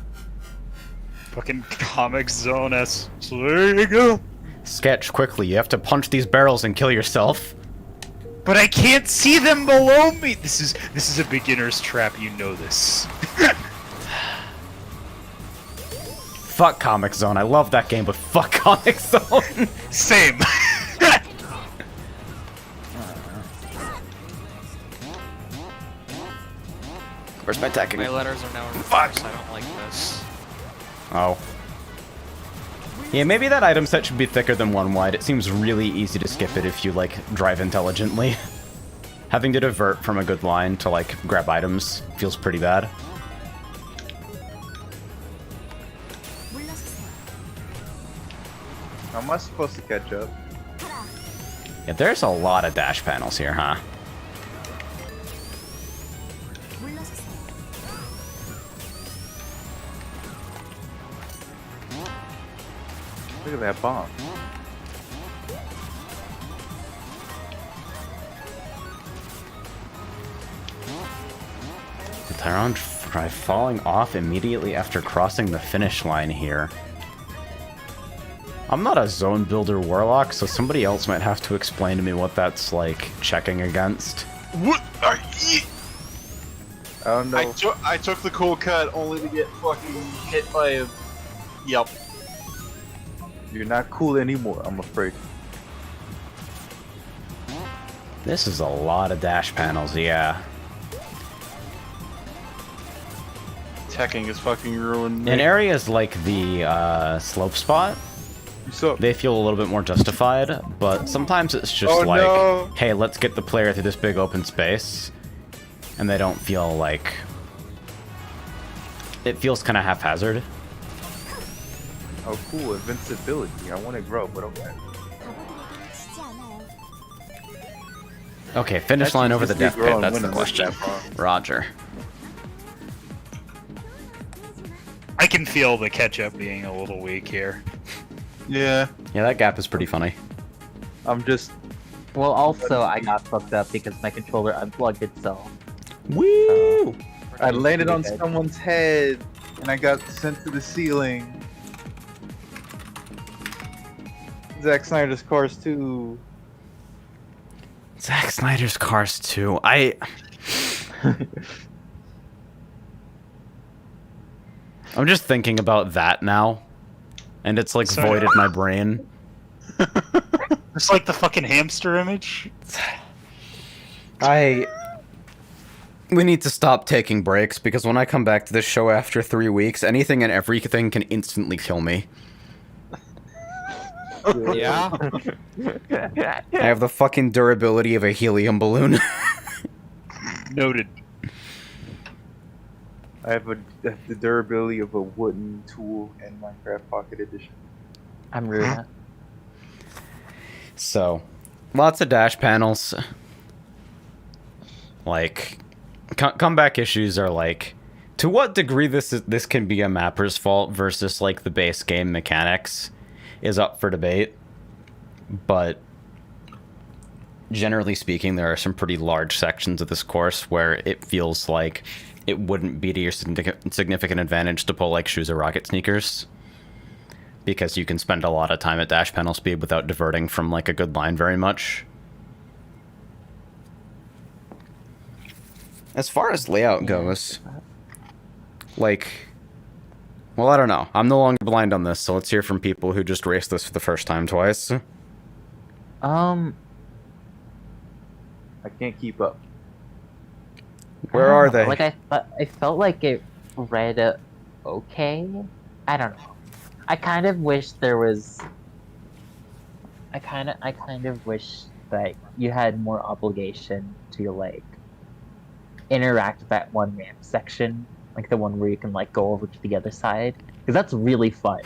Fucking Comic Zone S. Sega. Sketch, quickly, you have to punch these barrels and kill yourself. But I can't see them below me. This is a beginner's trap. You know this. Fuck Comic Zone, I love that game, but fuck Comic Zone. Same. Where's my attacking? My letters are now reversed. I don't like this. Oh. Yeah, maybe that item set should be thicker than one wide. It seems really easy to skip it if you, like, drive intelligently. Having to divert from a good line to, like, grab items feels pretty bad. How am I supposed to catch up? Yeah, there's a lot of dash panels here, huh? Look at that bomb. Tyron try falling off immediately after crossing the finish line here. I'm not a zone builder warlock, so somebody else might have to explain to me what that's like checking against. What? I don't know. I took the cool cut only to get fucking hit by a. Yep. You're not cool anymore, I'm afraid. This is a lot of dash panels, yeah. Teching is fucking ruined. In areas like the slope spot, You suck. they feel a little bit more justified, but sometimes it's just Oh, like, no. hey, let's get the player through this big open space, and they don't feel like... It feels kind of haphazard. Oh, cool, invincibility. I want to grow, but okay. Okay, finish line over the death pit, Growing that's the windows question. that far. Roger. I can feel the catch-up being a little weak here. Yeah. Yeah, that gap is pretty funny. I'm just. Well, also, I got fucked up because my controller unplugged itself. Woo! I landed on Pretty good. someone's head, and I got sent to the ceiling. Zack Snyder's Cars 2. Zack Snyder's Cars 2. I'm just thinking about that now, and it's like So- voided my brain. It's like the fucking hamster image. We need to stop taking breaks because when I come back to this show after 3 weeks, anything and everything can instantly kill me. Yeah. I have the fucking durability of a helium balloon. Noted. I have the durability of a wooden tool in Minecraft Pocket Edition. I'm Runa. So, lots of dash panels. Like, comeback issues are like, to what degree this can be a mapper's fault versus like the base game mechanics is up for debate. But generally speaking, there are some pretty large sections of this course where it feels like it wouldn't be to your significant advantage to pull like shoes or rocket sneakers, because you can spend a lot of time at dash panel speed without diverting from like a good line very much. As far as layout goes, like, well, I don't know. I'm no longer blind on this, so let's hear from people who just raced this for the first time twice. I can't keep up. Where are they? Like I felt like it read okay. I don't know. I kind of wish there was. I kind of wish that you had more obligation to like interact with that one ramp section, like the one where you can like go over to the other side, because that's really fun.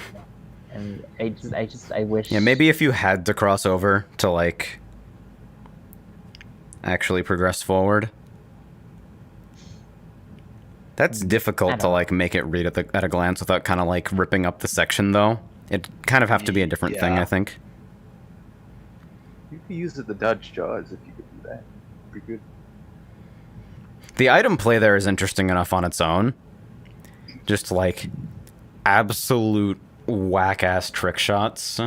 And I wish. Yeah, maybe if you had to cross over to like actually progress forward. That's difficult to like make it read at a glance without kind of like ripping up the section, though. It'd kind of have to be a different thing, I think. You could use the dodge jaws if you could do that. Pretty good. The item play there is interesting enough on its own. Just like absolute whack-ass trick shots.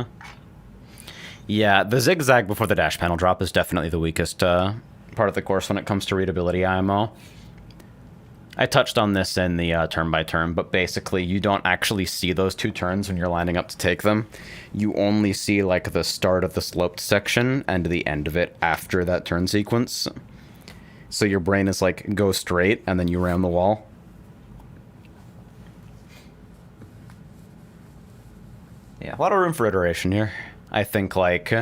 Yeah, the zigzag before the dash panel drop is definitely the weakest part of the course when it comes to readability IMO. I touched on this in the turn-by-turn, but basically you don't actually see those two turns when you're lining up to take them. You only see like the start of the sloped section and the end of it after that turn sequence. So your brain is like, go straight, and then you ram the wall. Yeah, a lot of room for iteration here. I think like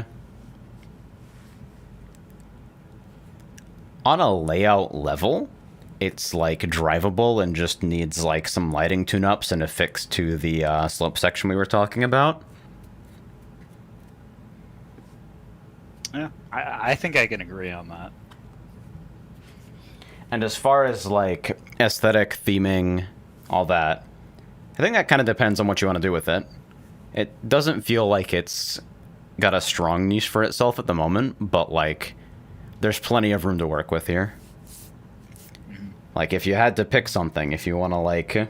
on a layout level, it's like drivable and just needs like some lighting tune-ups and a fix to the slope section we were talking about. Yeah, I think I can agree on that. And as far as like aesthetic, theming, all that, I think that kind of depends on what you want to do with it. It doesn't feel like it's got a strong niche for itself at the moment, but like there's plenty of room to work with here. Like, if you had to pick something, if you want to, like,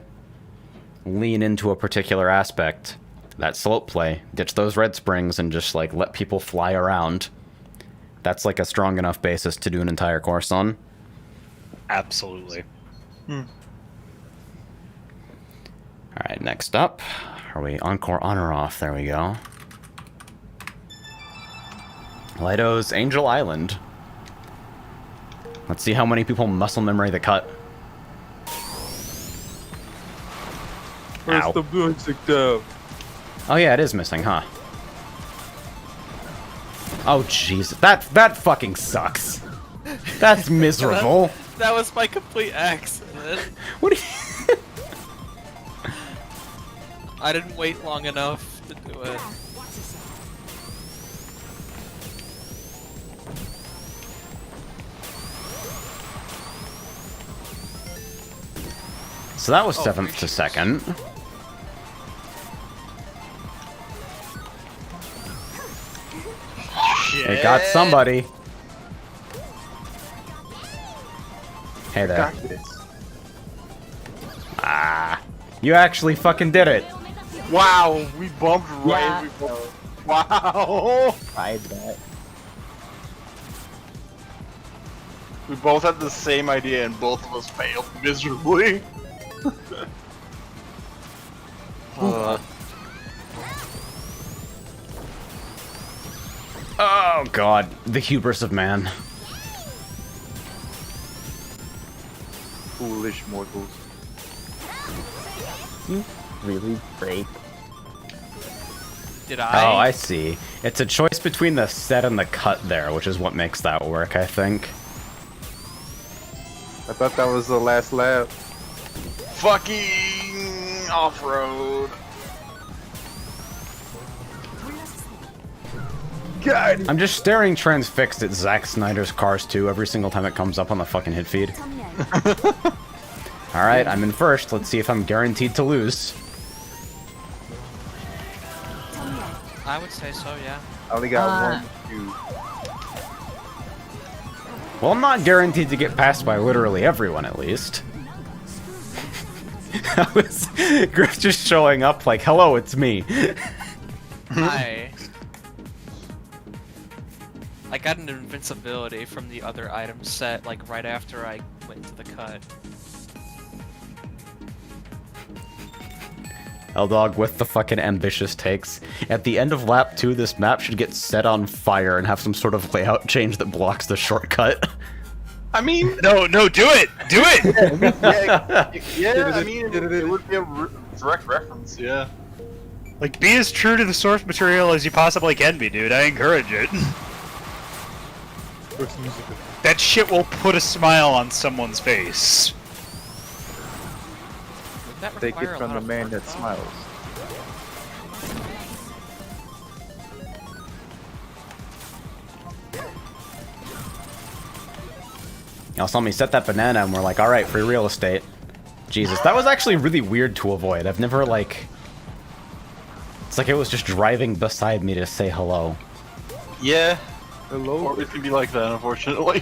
lean into a particular aspect, that slope play, ditch those red springs and just, like, let people fly around. That's, like, a strong enough basis to do an entire course on. Absolutely. Alright, next up. Are we encore on or off? There we go. Lido's Angel Island. Let's see how many people muscle memory the cut. Where's Ow. the music though? Oh yeah, it is missing, huh? Oh jeez, that fucking sucks. That's miserable. That was my complete accident. What do you... I didn't wait long enough to do it. So that was 7th to 2nd. It got somebody. Hey there. Got this. Ah, you actually fucking did it. Wow, we bumped right. Yeah. We bumped. Wow. Tried that. We both had the same idea and both of us failed miserably. Oh god, the hubris of man. Foolish mortals. Really break. Did I? Oh, I see. It's a choice between the set and the cut there, which is what makes that work, I think. I thought that was the last lap. Fucking off-road. God! I'm just staring transfixed at Zack Snyder's Cars 2 every single time it comes up on the fucking hit feed. Alright, I'm in first. Let's see if I'm guaranteed to lose. I would say so, yeah. I only got 1, 2. Well, I'm not guaranteed to get passed by literally everyone, at least. That was Griff just showing up like, hello, it's me. I got an invincibility from the other item set, like, right after I went to the cut. L-Dog with the fucking ambitious takes. At the end of lap 2, this map should get set on fire and have some sort of layout change that blocks the shortcut. I mean, No, do it! Do it! yeah, I mean, it would be a direct reference, yeah. Like, be as true to the source material as you possibly can be, dude. I encourage it. That shit will put a smile on someone's face. Would that Take require it a from lot the of man work, that though? smiles. Y'all saw me set that banana and we're like, alright, free real estate. Jesus, that was actually really weird to avoid. I've never, like... It's like it was just driving beside me to say hello. Yeah. Hello? Or it can be like that, unfortunately.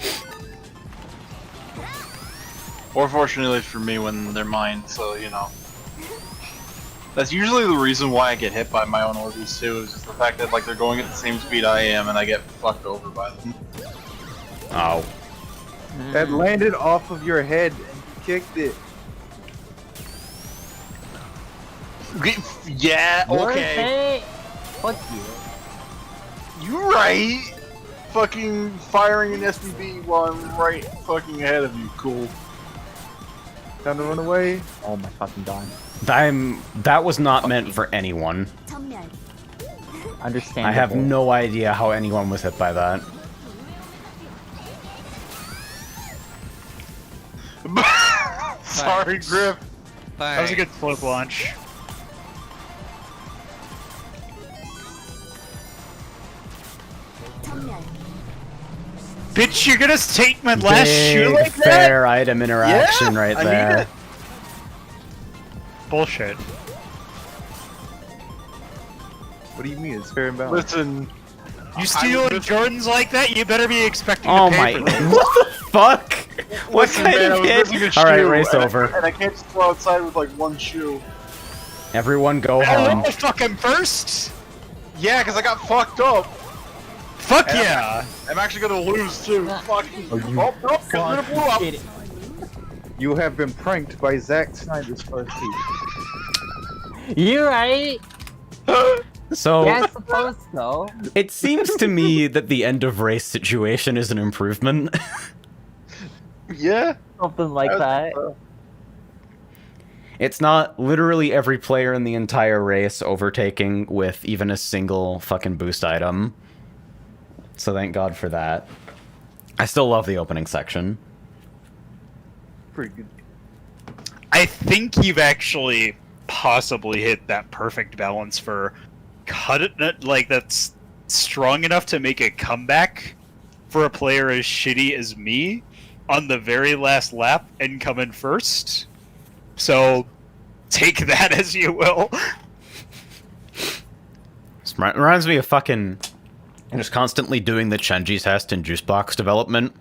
Or fortunately for me when they're mine, so, you know. That's usually the reason why I get hit by my own Orbis too, is just the fact that, like, they're going at the same speed I am and I get fucked over by them. Oh. That landed off of your head and you kicked it. Yeah, okay. Hey, fuck you. You right! Fucking firing an SBB while I'm right fucking ahead of you, cool. Time to run away. Oh my fucking god. That was not meant for anyone. Understandable. I have no idea how anyone was hit by that. Sorry, Griff. That was a good flip launch. Bitch, you're gonna take my last shoe Big like that? fair item interaction right I need there. it. Bullshit. What do you mean? It's fair and balanced. Listen, You stealing Jordans like that, you better be expecting Oh to pay my... for them. What the fuck? What listen, kind man, I of was missing a kid? shoe, Alright, race and over. and I can't just go outside with like one shoe. Everyone go Oh, home. I'm fucking first? Yeah, because I got fucked up. Fuck yeah! I'm actually gonna lose too. Fucking. Oh, you Oh, nope, because it blew up. Shit. You have been pranked by Zack Snyder's first team. You right? So, Yeah, I suppose so. it seems to me that the end of race situation is an improvement. Yeah. Something like that. It's not literally every player in the entire race overtaking with even a single fucking boost item. So thank God for that. I still love the opening section. Pretty good. I think you've actually possibly hit that perfect balance for cut it, like, that's strong enough to make a comeback for a player as shitty as me on the very last lap and come in first. So take that as you will. This reminds me of fucking just constantly doing the Chenji test in Juicebox development.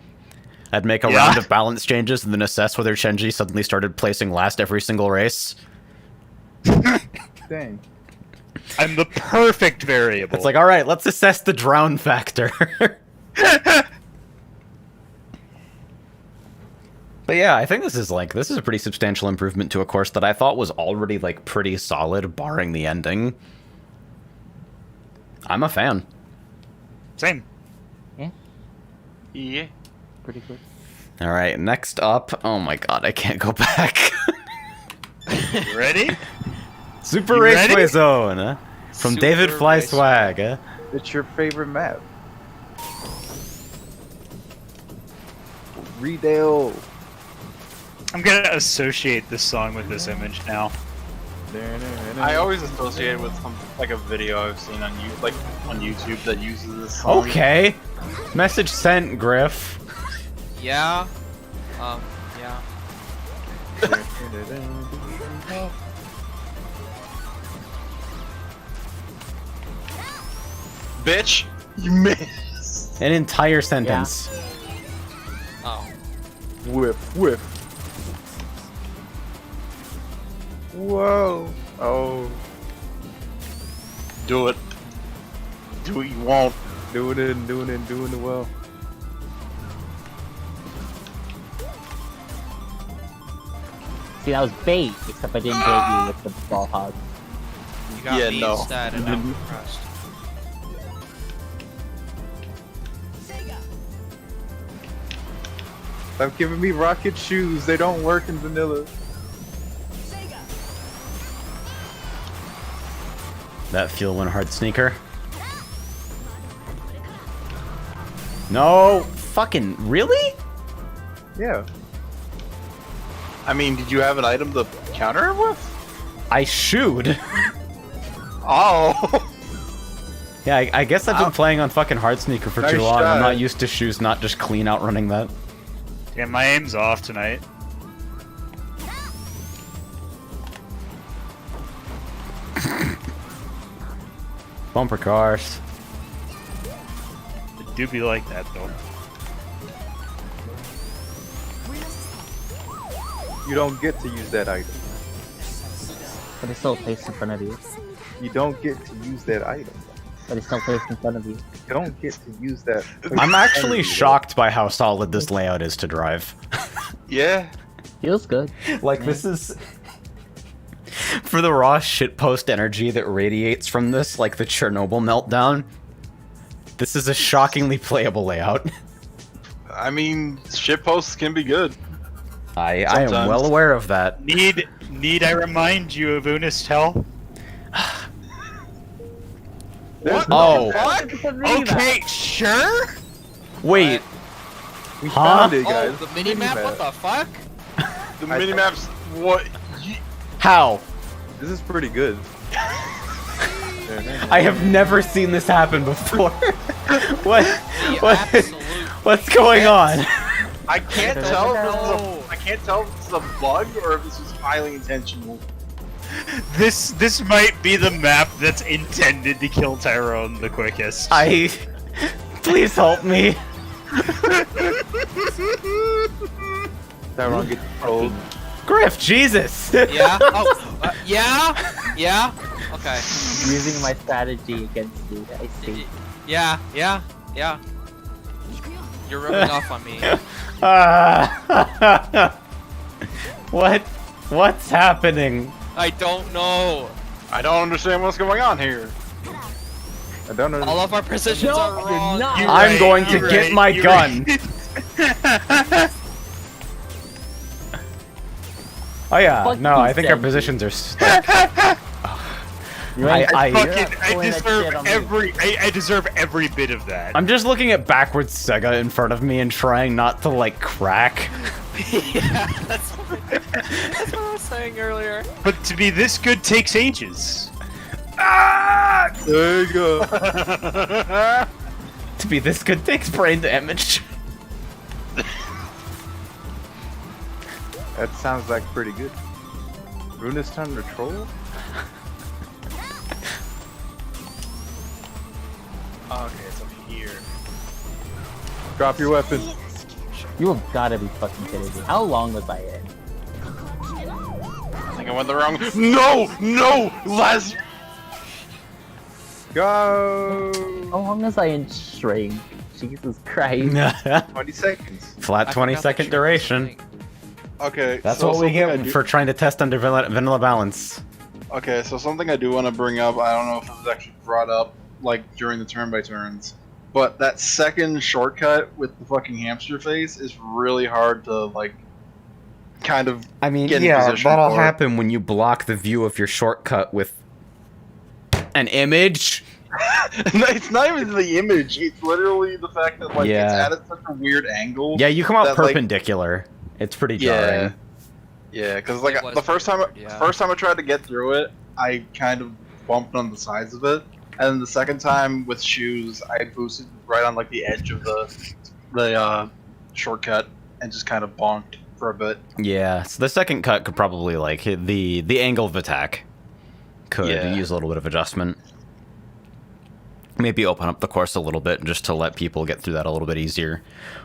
I'd make a Yeah. round of balance changes and then assess whether Chenji suddenly started placing last every single race. Dang. I'm the perfect variable. It's like, alright, let's assess the drown factor. But yeah, I think this is a pretty substantial improvement to a course that I thought was already like pretty solid, barring the ending. I'm a fan. Same. Yeah. Pretty good. All right, next up. Oh my god, I can't go back. You ready? Super You Raceway ready? Zone from David Super Fly Raceway. Swag. It's your favorite map. Redale. I'm gonna associate this song with this image now. I always associate it with some, like a video I've seen on on YouTube that uses this song. Okay. Message sent, Griff. Yeah. Yeah. Bitch, you missed. An entire sentence. Oh. Whip, whip. Whoa. Oh, Do it. Do what you want. doing it and doing it and doing it well. See, that was bait, except I didn't bait you with the ball hog. You got Yeah, me no. instead, and I'm impressed. Stop giving me rocket shoes. They don't work in vanilla. That feel one hard sneaker. No, fucking really? Yeah. I mean, did you have an item to counter it with? I shoot. Oh. Yeah, I guess I've been playing on fucking hard sneaker for too Nice long. I'm shot. not used to shoes not just clean out running that. Yeah, my aim's off tonight. Bumper cars. It do be like that though. You don't get to use that item. But it's still placed in front of you. You don't get to use that item. But it's still placed in front of you. You don't get to use that. I'm actually shocked by how solid this layout is to drive. Yeah. Feels good. Like, this is... For the raw shitpost energy that radiates from this, like the Chernobyl meltdown, this is a shockingly playable layout. I mean, shitposts can be good. I am Sometimes. well aware of that. Need I remind you of Unis Tell? What? Oh. Okay, sure. Wait, We Huh? found it, Oh, guys. the minimap? What the fuck? The minimaps. What? how? This is pretty good. I have never seen this happen before. what? The What? absolute What's going on? I can't tell. If this is No. I can't tell if this is a bug or if this was highly intentional. This might be the map that's intended to kill Tyrone the quickest. Please help me. Tyrone gets trolled. Griff, Jesus. Yeah? Oh, yeah? Yeah? Okay. Using my strategy against you. I see. Yeah, yeah, yeah. You're rubbing off on me. What's happening? I don't know. I don't understand what's going on here. I don't know. All of our positions No, are you're wrong. not. You're I'm right, going to you're get right, my you're gun. right. Oh yeah, Fuck no, you, I think our Sandy. positions are stuck. You ain't- I- you're Fucking, not pulling that shit on me. I deserve every bit of that. I'm just looking at backwards Sega in front of me and trying not to like crack. Yeah, that's what I was saying earlier. But to be this good takes ages. There you go. To be this good takes brain damage. That sounds like pretty good. Runa's time to troll? Okay, it's up here. Drop your weapon. You have gotta be fucking kidding me. How long was I in? I think I went the wrong. No, no, Les. Go! How long was I in string? Jesus Christ. 20 seconds. Flat I 20 forgot second that duration. you were Okay. That's so what we something I get do- for trying to test under vanilla balance. Okay, so something I do want to bring up, I don't know if it was actually brought up, like, during the turn by turns, but that second shortcut with the fucking hamster face is really hard to, like, kind of I mean, get in yeah, position that'll for. happen when you block the view of your shortcut with an image. No, it's not even the image, it's literally the fact that, like, Yeah. it's at such a weird angle. Yeah, you come out that, like- perpendicular. It's pretty Yeah. jarring. Yeah, because, like, It was the first time weird, yeah. I tried to get through it, I kind of bumped on the sides of it, and then the second time with shoes, I boosted right on, like, the edge of the shortcut and just kind of bonked for a bit. Yeah, so the second cut could probably, like, hit the angle of attack could Yeah. use a little bit of adjustment. Maybe open up the course a little bit just to let people get through that a little bit easier.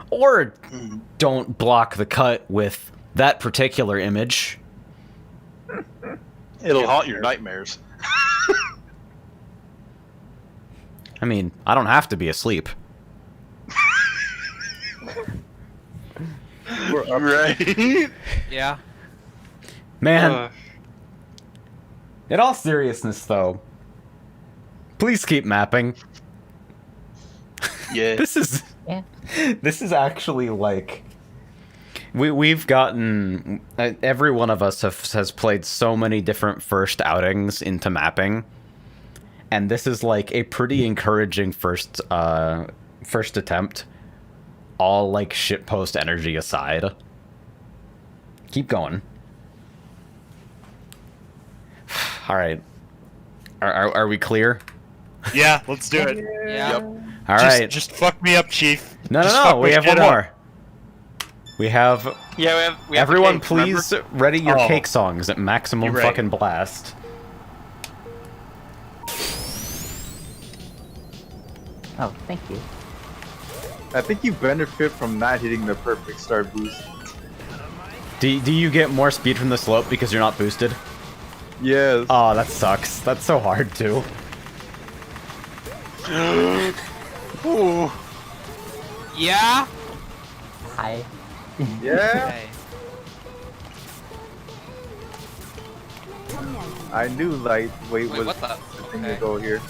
Or don't block the cut with that particular image. It'll haunt your nightmares. I mean, I don't have to be asleep. Right? Yeah. Man, in all seriousness, though, please keep mapping. Yeah. This is Yeah. this is actually like we've gotten every one of us has played so many different first outings into mapping, and this is like a pretty encouraging first attempt. All like shitpost energy aside, keep going. All right, are we clear? Yeah, let's do it. Yeah. Yep. All right. Just fuck me up, Chief. No, Just no, fuck no. my We have shit one up. more. We have Yeah, we have everyone. the cake, remember? Please ready your Oh. cake songs at maximum You're right. fucking blast. Oh, thank you. I think you benefit from not hitting the perfect start boost. Do you get more speed from the slope because you're not boosted? Yes. Oh, that sucks. That's so hard too. Ooh. Yeah. Hi. Yeah. Hey. I knew lightweight Wait, was what the? the thing to Okay. go here.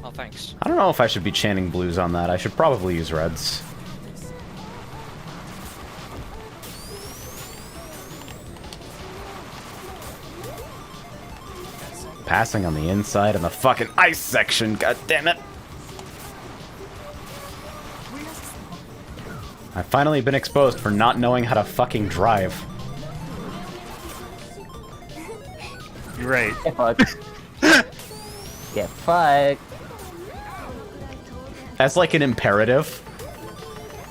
Oh, thanks. I don't know if I should be chanting blues on that. I should probably use reds. Passing on the inside in the fucking ice section, god damn it. I've finally been exposed for not knowing how to fucking drive. You're right. Get fucked. Get fucked. As like an imperative,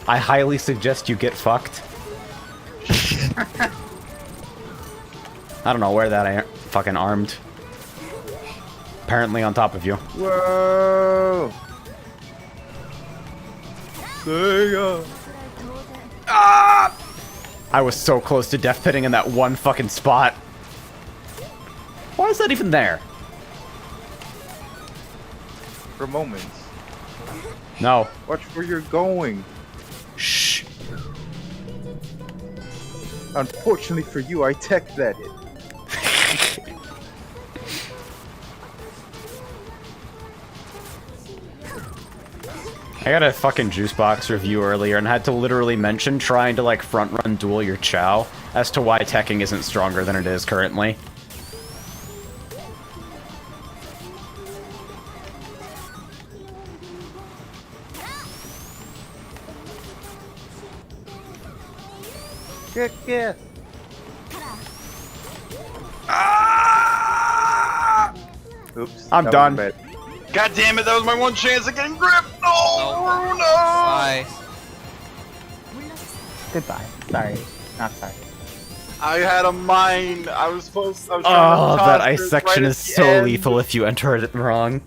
I highly suggest you get fucked. I don't know where that fucking armed. Apparently on top of you. Whoa! Sega! I was so close to death pitting in that one fucking spot. Why is that even there? For moments. No. Watch where you're going. Shh. Unfortunately for you, I tech that it. I got a fucking juice box review earlier and had to literally mention trying to like front run duel your Chow as to why teching isn't stronger than it is currently. Yeah. Oops. I'm that was done. bad. God damn it, that was my one chance of getting gripped! No! No! Bye. Goodbye. Sorry. Not sorry. I had a mine. I was trying Oh, to toss that it ice section right is at the so end. lethal if you enter it wrong.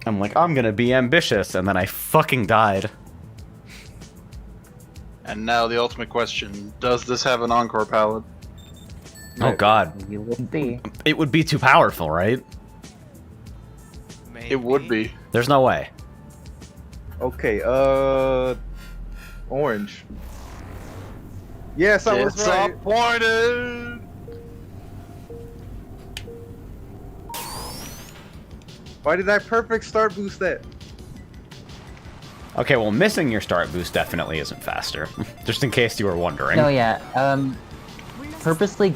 I'm like, I'm gonna be ambitious, and then I fucking died. And now the ultimate question: does this have an encore palette? Oh god. You wouldn't be. It would be too powerful, right? It would be. There's no way. Okay, Orange. Yes, I was right. Disappointed. Why did I perfect start boost that? Okay, well, missing your start boost definitely isn't faster. Just in case you were wondering. No, yeah. Purposely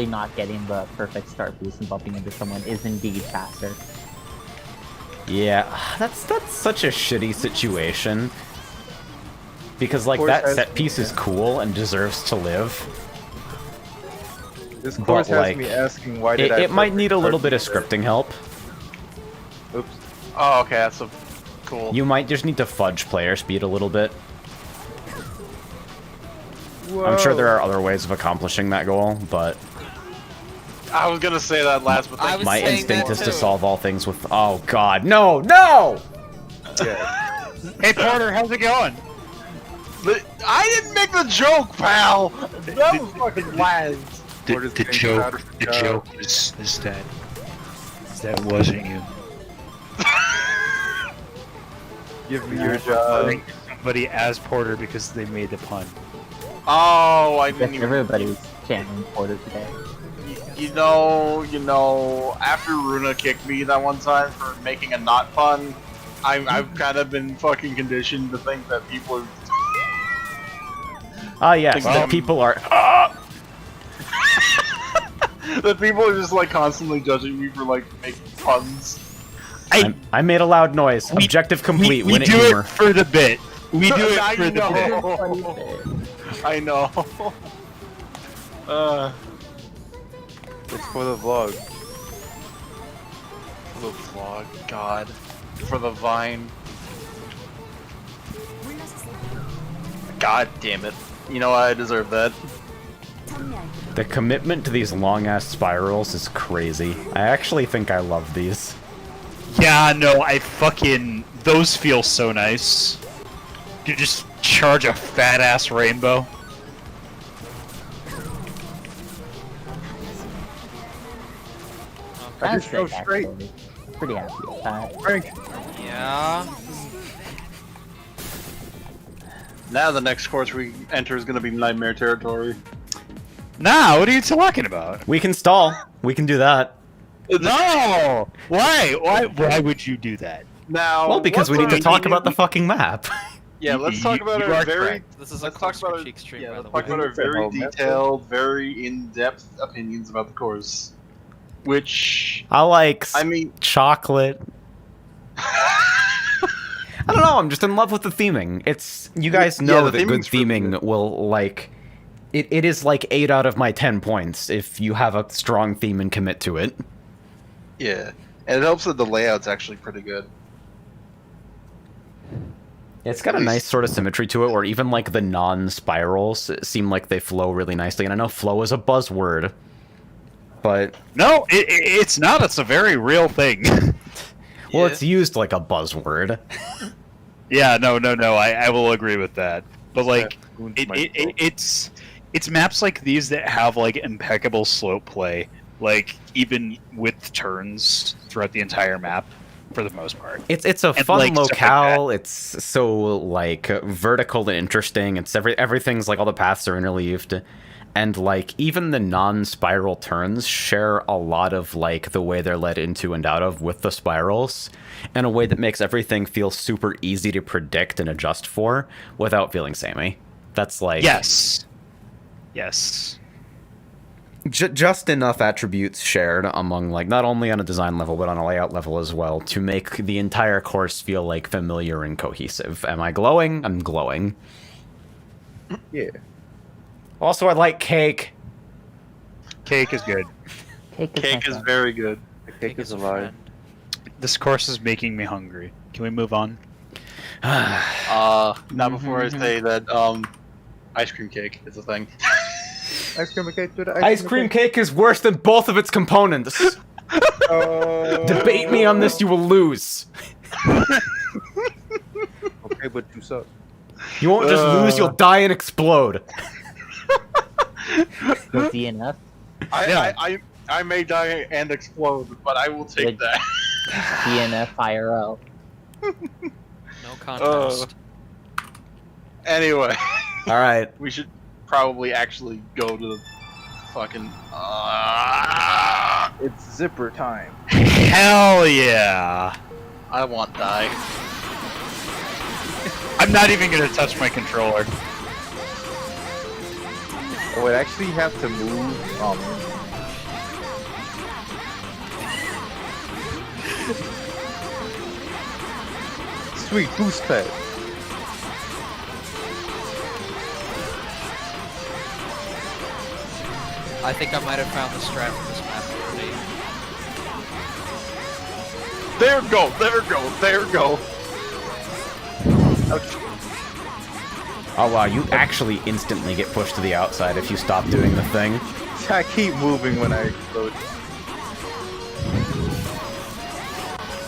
not getting the perfect start boost and bumping into someone is indeed faster. Yeah, that's such a shitty situation. Because, like, Course that has- set piece is cool and deserves to live. This course But, has like, me asking why did I It might perfect need a little start bit of boost scripting help. that? Oops. Oh, okay, that's a cool. You might just need to fudge player speed a little bit. Whoa. I'm sure there are other ways of accomplishing that goal, but I was gonna say that last, but I was my saying instinct that is to too. solve all things with... Oh, God. No! No! Yeah. Hey Porter, how's it going? I didn't make the joke, pal. That was fucking last. Porter's getting out of the job. is that wasn't you. Give me your job. Somebody as Porter because they made the pun. Oh, I Guess didn't even. everybody's channeling Porter today. You know, after Runa kicked me that one time for making a not pun, I've kind of been fucking conditioned to think that people are. Ah, yes, Well, that people are... that people are just like constantly judging me for like making puns. I made a loud noise. Objective complete. We Win it do humor. it for the bit. We do it I for the bit. know. I know. It's for the vlog. The vlog, God, for the Vine. God damn it! You know what? I deserve that. The commitment to these long-ass spirals is crazy. I actually think I love these. Yeah, no, those feel so nice. You just charge a fat ass rainbow. I That's just go sick, straight. actually. Pretty happy with that. Frank, Yeah. Now the next course we enter is gonna be Nightmare Territory. Nah, what are you talking about? We can stall. We can do that. No! Why? Why would you do that? Now, Well, because we need to talk about the fucking map. Yeah, let's talk about You our are very. correct. This is a Let's talk course about our, critique stream, yeah, by let's the talk way. about our very Oh, method. detailed, very in-depth opinions about the course. Which, I like I mean, chocolate. I don't know, I'm just in love with the theming. It's... You guys know the that good theming's really theming good. will, like... It is like 8 out of my 10 points if you have a strong theme and commit to it. yeah, and it helps that the layout's actually pretty good. It's got a nice sort of symmetry to it, where even, like, the non-spirals seem like they flow really nicely. And I know flow is a buzzword, but... No, it's not. It's a very real thing. Well, Yeah. it's used like a buzzword. Yeah, no. I will agree with that. But like, ruins it, my it, flow. it it's maps like these that have like impeccable slope play, like even with turns throughout the entire map, for the most part. It's a And, fun like, stuff like locale. It's so like vertical and interesting. It's everything's like all the paths are interleaved, and like even the non-spiral turns share a lot of like the way they're led into and out of with the spirals, in a way that makes everything feel super easy to predict and adjust for without feeling samey. That's like Yes. just enough attributes shared among, like, not only on a design level but on a layout level as well, to make the entire course feel like familiar and cohesive. Am I glowing? I'm glowing. Yeah. Also, I like cake. Cake is good. Cake is, Cake my is friend. very good. The cake is a alive. friend. This course is making me hungry. Can we move on? Not before I say that ice cream cake is a thing. Ice cream cake to the Ice cream cake is worse than both of its components. Debate me on this, you will lose. Okay, but you suck. You won't just lose, you'll die and explode. Go DNF. I may die and explode, but I will take Good. that. DNF IRL. No contest. Anyway, All right. we should probably actually go to the fucking. It's zipper time. Hell yeah! I want die. I'm not even gonna touch my controller. Oh, it actually have to move. Sweet boost pad. I think I might have found the strat for this map already. There go, there go, there go. Oh wow, you actually instantly get pushed to the outside if you stop doing the thing. I keep moving when I explode.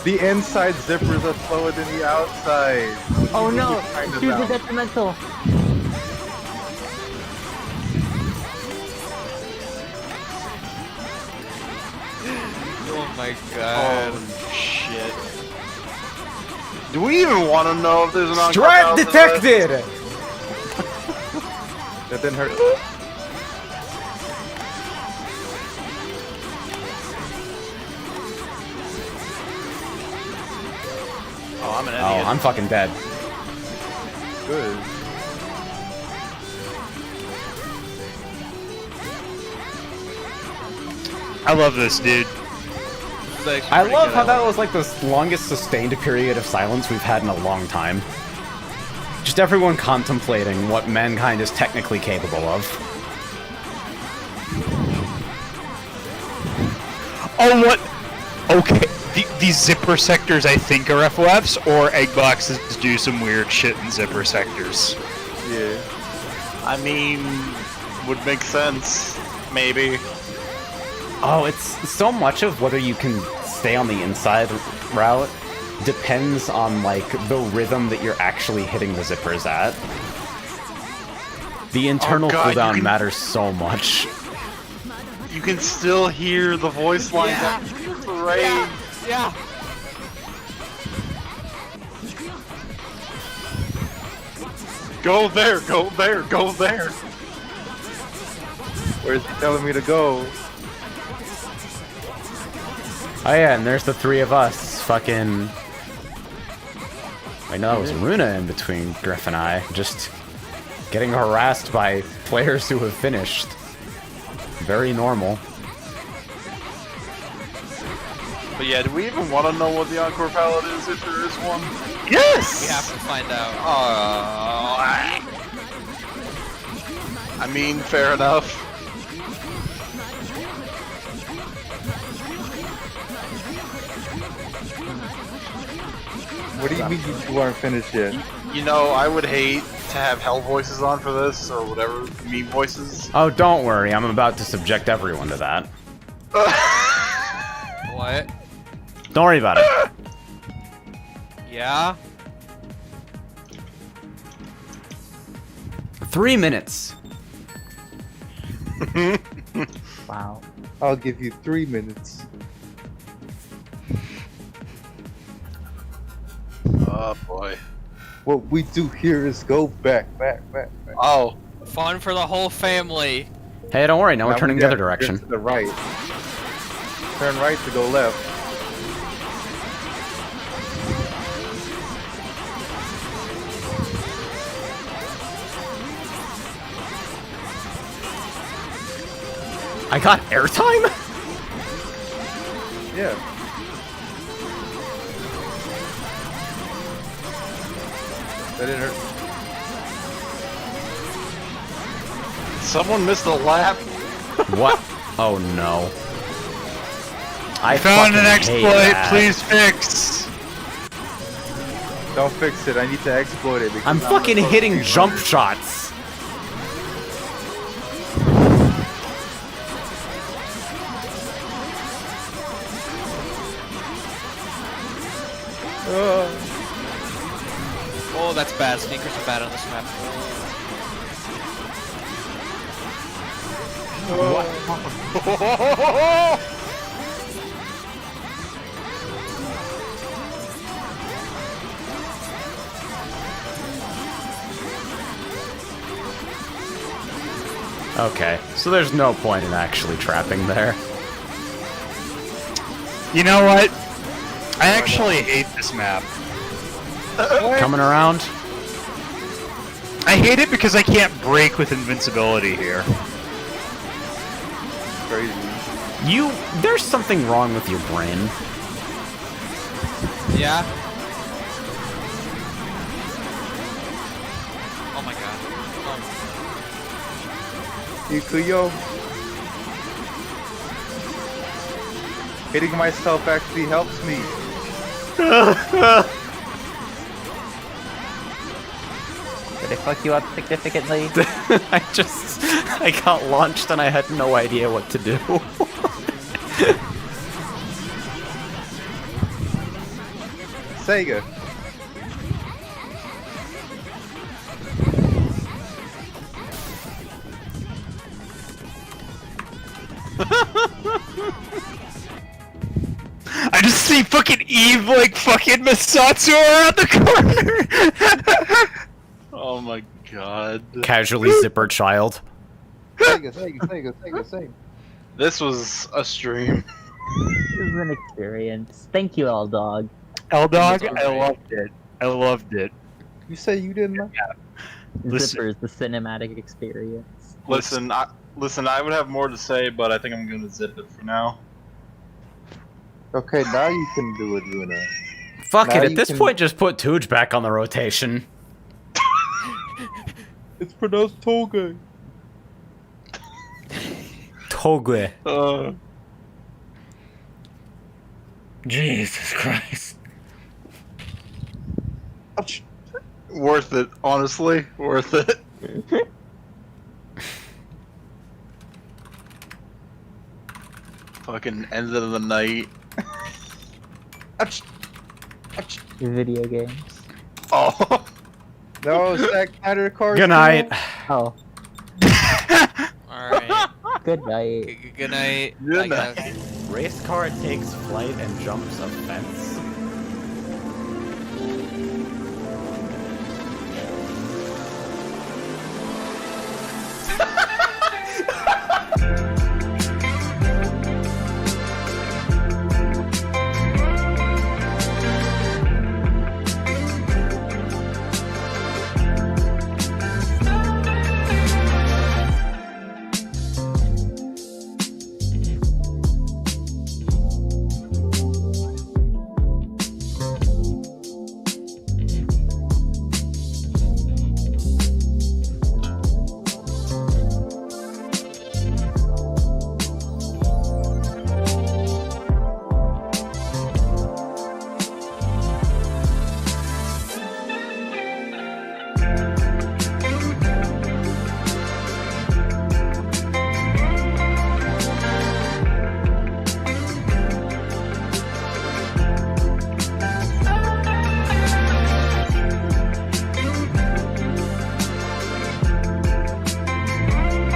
The inside zippers are slower than the outside. Oh no! Kind of Choose the balance. detrimental. Oh my god. Oh shit. Do we even want to know if there's an encore Strat ballot in detected! That didn't hurt. Oh, I'm an Oh, idiot. I'm fucking dead. Good. I love this, dude. This is actually I pretty love good. how that was like the longest sustained period of silence we've had in a long time. Just everyone contemplating what mankind is technically capable of. Oh, what? Okay, these zipper sectors I think are FOFs, or egg boxes do some weird shit in zipper sectors. Yeah. I mean, would make sense. Maybe. Oh, it's so much of whether you can stay on the inside route depends on like the rhythm that you're actually hitting the zippers at. The internal God, you cooldown can- matters so much. You can still hear the voice lines after your parade. Yeah. Go there, go there, go there. Where's he telling me to go? Oh yeah, and there's the three of us. Fucking. I know it was Runa in between Griff and I, just getting harassed by players who have finished. Very normal. But yeah, do we even want to know what the encore palette is if there is one? Yes! We have to find out. I mean, fair enough. What do you mean you aren't finished yet? You know, I would hate to have hell voices on for this, or whatever, meme voices. Oh, don't worry, I'm about to subject everyone to that. What? Don't worry about it. Yeah? 3 minutes. Wow. I'll give you 3 minutes. Oh boy. What we do here is go back. Oh, Fun for the whole family. Hey, don't worry, now we're Now turning we the other gotta get direction. To the right. Turn right to go left. I got airtime? Yeah. That didn't hurt. someone missed a lap. What? Oh no. I Found an fucking hate exploit, that. please fix. Don't fix it. I need to exploit it. because I'm fucking supposed hitting to be jump running. shots. Oh, that's bad. Sneakers are bad on this map. Okay, so there's no point in actually trapping there. You know what? I actually hate this map. Coming around. I hate it because I can't break with invincibility here. Crazy. There's something wrong with your brain. Yeah. Oh my god. Ikuyo. Hitting myself actually helps me. Did it fuck you up significantly? I got launched and I had no idea what to do. Sega. I just see fucking Eve like fucking Masatsu around the corner. Oh my god. Casually zipper child. Sega. This was a stream. This is an experience. Thank you, all dog. L-Dog, I loved it. I loved it. You say you didn't like Listen. Zippers, the cinematic experience. Listen, I would have more to say, but I think I'm gonna zip it for now. Okay, now you can do it, Luna. Fuck Now it, at you this can- point just put Tooge back on the rotation. It's pronounced Toga. Togue. Jesus Christ. Worth it, honestly. Worth it. Fucking end of the night. Video games. Oh. No, Zack Snyder cars. Good night. Oh, Alright. good night. Good night. Good I night. guess. Race car takes flight and jumps a fence.